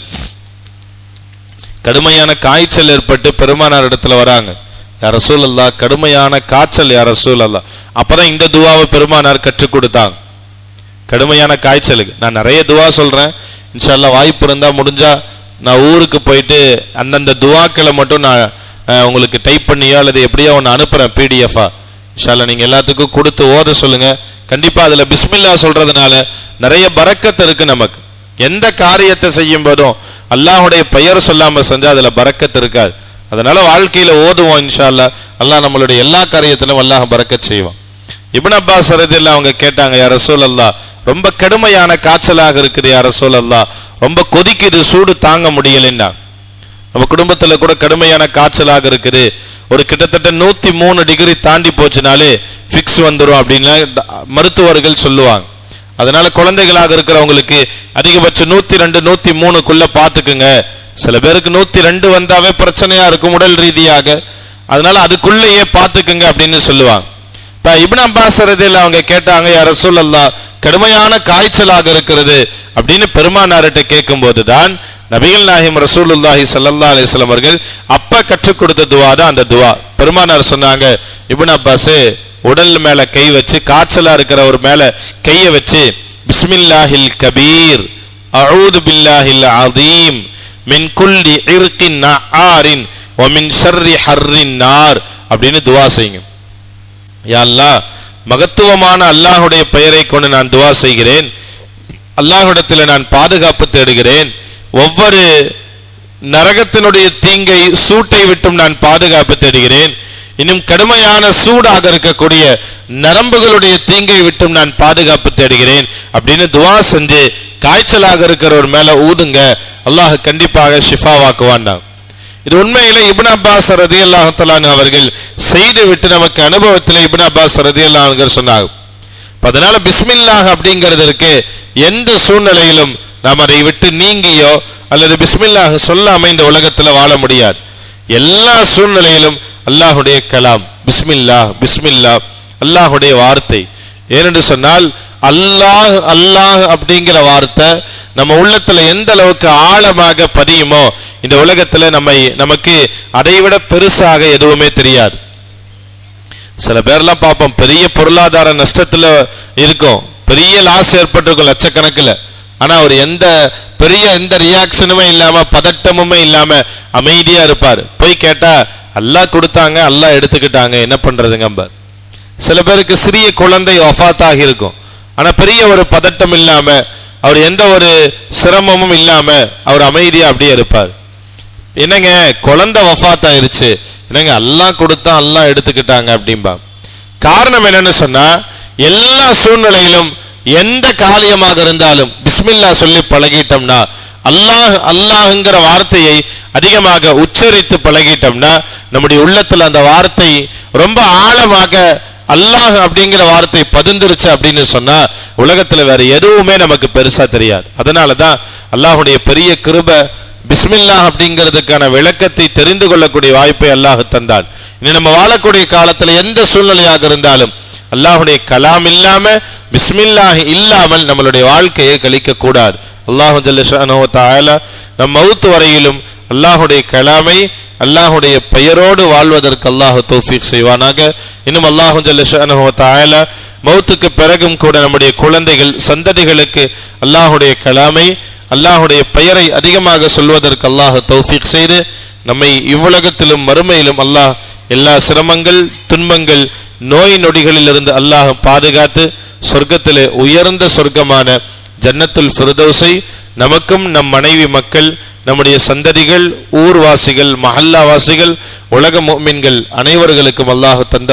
கடுமையான காய்ச்சல் ஏற்பட்டு பெருமானார் இடத்துல வராங்க. யா ரசூலல்லாஹ், கடுமையான காய்ச்சல் யா ரசூலல்லாஹ். அப்பதான் இந்த துவாவை பெருமானார் கற்றுக் கொடுத்தாங்க. கடுமையான காய்ச்சலுக்கு நான் நிறைய துவா சொல்றேன், இன்ஷா அல்லாஹ் வாய்ப்பு இருந்தா முடிஞ்சா நான் ஊருக்கு போயிட்டு அந்தந்த துவாக்களை மட்டும் நான் உங்களுக்கு டைப் பண்ணியோ அல்லது எப்படியோ ஒன்று அனுப்புறேன் PDF-ஆ. இன்ஷா அல்லாஹ் நீங்க எல்லாத்துக்கும் கொடுத்து ஓத சொல்லுங்க. கண்டிப்பா அதுல பிஸ்மில்லா சொல்றதுனால நிறைய பரக்கத்து இருக்கு. நமக்கு எந்த காரியத்தை செய்யும் போதும் அல்லாஹுடைய பெயர் சொல்லாம செஞ்சா அதுல பரக்கத்து இருக்காது. அதனால வாழ்க்கையில ஓதுவோம் இன்ஷா அல்லாஹ். அல்லாஹ் நம்மளுடைய எல்லா காரியத்திலும் அல்லாஹ் பரக்கத் செய்வான். இப்னு அப்பாஸ் ரலியல்லாஹு அவங்க கேட்டாங்க, யா ரசூலல்லாஹ், ரொம்ப கடுமையான காய்ச்சலாக இருக்குது யா ரசூலல்லாஹ், ரொம்ப கொதிக்குது, சூடு தாங்க முடியலன்னா. நம்ம குடும்பத்துல கூட கடுமையான காய்ச்சலாக இருக்குது, ஒரு கிட்டத்தட்ட 103 டிகிரி தாண்டி போச்சுனாலே ஃபிக்ஸ் வந்துடும் அப்படின்னு மருத்துவர்கள் சொல்லுவாங்க. அதனால குழந்தைகளாக இருக்கிறவங்களுக்கு அதிகபட்சம் 102 103க்குள்ள பாத்துக்குங்க. சில பேருக்கு 102 வந்தாவே பிரச்சனையா இருக்கும் உடல் ரீதியாக, அதனால அதுக்குள்ளேயே பாத்துக்குங்க அப்படின்னு சொல்லுவாங்க. இப்ப இப்னு அப்பாஸ் ரலியல்லாஹு அவங்க கேட்டாங்க, யா ரசூலல்லாஹ், கடுமையான காய்ச்சலாக இருக்கிறது அப்படின்னு பெருமானார்ட்ட கேட்கும் போதுதான் நபிகள் நாயகம் ரசூலுல்லாஹி ஸல்லல்லாஹு அலைஹி வஸல்லம் அவர்கள் அப்ப கற்றுக் கொடுத்த துவா தான் அந்த துவா. பெருமானார் சொன்னாங்க, இப்னு அப்பாஸே, உடல் மேல கை வச்சு, காய்ச்சலா இருக்கிற ஒரு மேல கையை வச்சு, பிஸ்மில்லாஹில் கபீர் அஊது பில்லாஹில் அதீம் மின் குல்லி இர்கின் நஆரின் வ மின் ஷர்ரி ஹர்ரின் நார் அப்படின்னு துவா செய்யுங்க. யா அல்லாஹ், மகத்துவமான அல்லாஹுடைய பெயரை கொண்டு நான் துவா செய்கிறேன், அல்லாஹ்விடத்தில் நான் பாதுகாப்பு தேடுகிறேன், ஒவ்வொரு நரகத்தினுடைய தீங்கை சூட்டை விட்டும் நான் பாதுகாப்பு தேடுகிறேன், இன்னும் கடுமையான சூடாக இருக்கக்கூடிய நரம்புகளுடைய தீங்கை விட்டும் நான் பாதுகாப்பு தேடுகிறேன் அப்படின்னு துவா செஞ்சு காய்ச்சலாக இருக்கிறவர் மேல ஊதுங்க, அல்லாஹ் கண்டிப்பாக ஷிஃபாவாக்குவான். இது உண்மையில இப்னு அப்பாஸ் ரலியல்லாஹு தஆலா அவர்கள் செய்து விட்டு நமக்கு அனுபவத்தில் இப்னு அப்பாஸ் ரலியல்லாஹு அன்ஹு சொன்னாங்க. அதனால பிஸ்மில்லாஹ் அப்படிங்கிறதுக்கு எந்த சூழ்நிலையிலும் நாம் அதை விட்டு நீங்கியோ அல்லது பிஸ்மில்லாஹ் சொல்லாம இந்த உலகத்துல வாழ முடியாது. எல்லா சூழ்நிலையிலும் அல்லாஹுடைய கலாம் பிஸ்மில்லாஹ், பிஸ்மில்லாஹ் அல்லாஹுடைய வார்த்தை. ஏனென்று சொன்னால் அல்லாஹ் அல்லாஹ் அப்படிங்கிற வார்த்தை நம்ம உள்ளத்துல எந்த அளவுக்கு ஆழமாக பதியுமோ இந்த உலகத்துல நமக்கு அதை விட பெருசாக எதுவுமே தெரியாது. சில பேர்லாம் பார்ப்போம், பெரிய பொருளாதார நஷ்டத்துல இருக்கும், பெரிய லாஸ் ஏற்பட்டிருக்கும் லட்சக்கணக்கில், ஆனா அவர் எந்த ரியாக்ஷனுமே இல்லாம பதட்டமுமே இல்லாம அமைதியா இருப்பார். போய் கேட்டா அல்லாஹ் கொடுத்தாங்க, அல்லாஹ் எடுத்துக்கிட்டாங்க, என்ன பண்றதுங்க. சில பேருக்கு சிறிய குழந்தை வஃபாத்தாக இருக்கும், ஆனா பெரிய ஒரு பதட்டம் இல்லாம, அவர் எந்த ஒரு சிரமமும் இல்லாம அவர் அமைதியா அப்படியே இருப்பார். என்னங்க குழந்தை வஃபாத் ஆயிருச்சு, என்னங்க அல்லாஹ் கொடுத்தா அல்லாஹ் எடுத்துக்கிட்டாங்க அப்படின்பா. காரணம் என்னன்னு சொன்னா, எல்லா சூழ்நிலையிலும் எந்த காரியமாக இருந்தாலும் பிஸ்மில்லா சொல்லி பழகிட்டோம்னா, அல்லாஹ் அல்லாஹ்ங்கிற வார்த்தையை அதிகமாக உச்சரித்து பழகிட்டோம்னா நம்முடைய உள்ளத்துல அந்த வார்த்தை ரொம்ப ஆழமாக அல்லாஹ் அப்படிங்கிற வார்த்தை பதிந்துருச்சு அப்படின்னு சொன்னா உலகத்துல வேற எதுவுமே நமக்கு பெருசா தெரியாது. அதனாலதான் அல்லாஹுடைய பெரிய கிருபை, பிஸ்மில்லாஹ் அப்படிங்கிறதுக்கான விளக்கத்தை தெரிந்து கொள்ளக்கூடிய வாய்ப்பை அல்லாஹ் தந்தான். இனி நம்ம வாழக்கூடிய காலத்துல எந்த சூழ்நிலையாக இருந்தாலும் அல்லாஹுடைய கலாம் இல்லாம பிஸ்மில்லாஹ் இல்லாமல் நம்மளுடைய வாழ்க்கையை கழிக்க கூடாது. அல்லாஹு ஜல்ல ஷஅனஹு வ தஆலா நம் மௌத் வரையிலும் அல்லாஹுடைய கலாமை அல்லாஹுடைய பெயரோடு வாழ்வதற்கு அல்லாஹ் தௌஃபீக் செய்வானாக. இன்னும் அல்லாஹ் ஜல்ல ஷஅனுஹு வ தஆலா மௌத்துக்கு பிறகும் கூட நம்முடைய குழந்தைகள் சந்ததிகளுக்கு அல்லாஹுடைய கலாமை அல்லாஹுடைய பெயரை அதிகமாக சொல்வதற்கு அல்லாஹ் தௌஃபீக் செய்து நம்மை இவ்வுலகத்திலும் மறுமையிலும் அல்லாஹ் எல்லா சிரமங்கள் துன்பங்கள் நோய் நொடிகளிலிருந்து அல்லாஹ் பாதுகாத்து சொர்க்கத்திலே உயர்ந்த சொர்க்கமான ஜன்னத்துல் ஃபிர்தௌஸை நமக்கும் நம் மனைவி மக்கள் நம்முடைய சந்ததிகள் ஊர்வாசிகள் மஹல்லாவாசிகள் உலக முஃமின்கள் அனைவர்களுக்கும் அல்லாஹ் தந்தருள்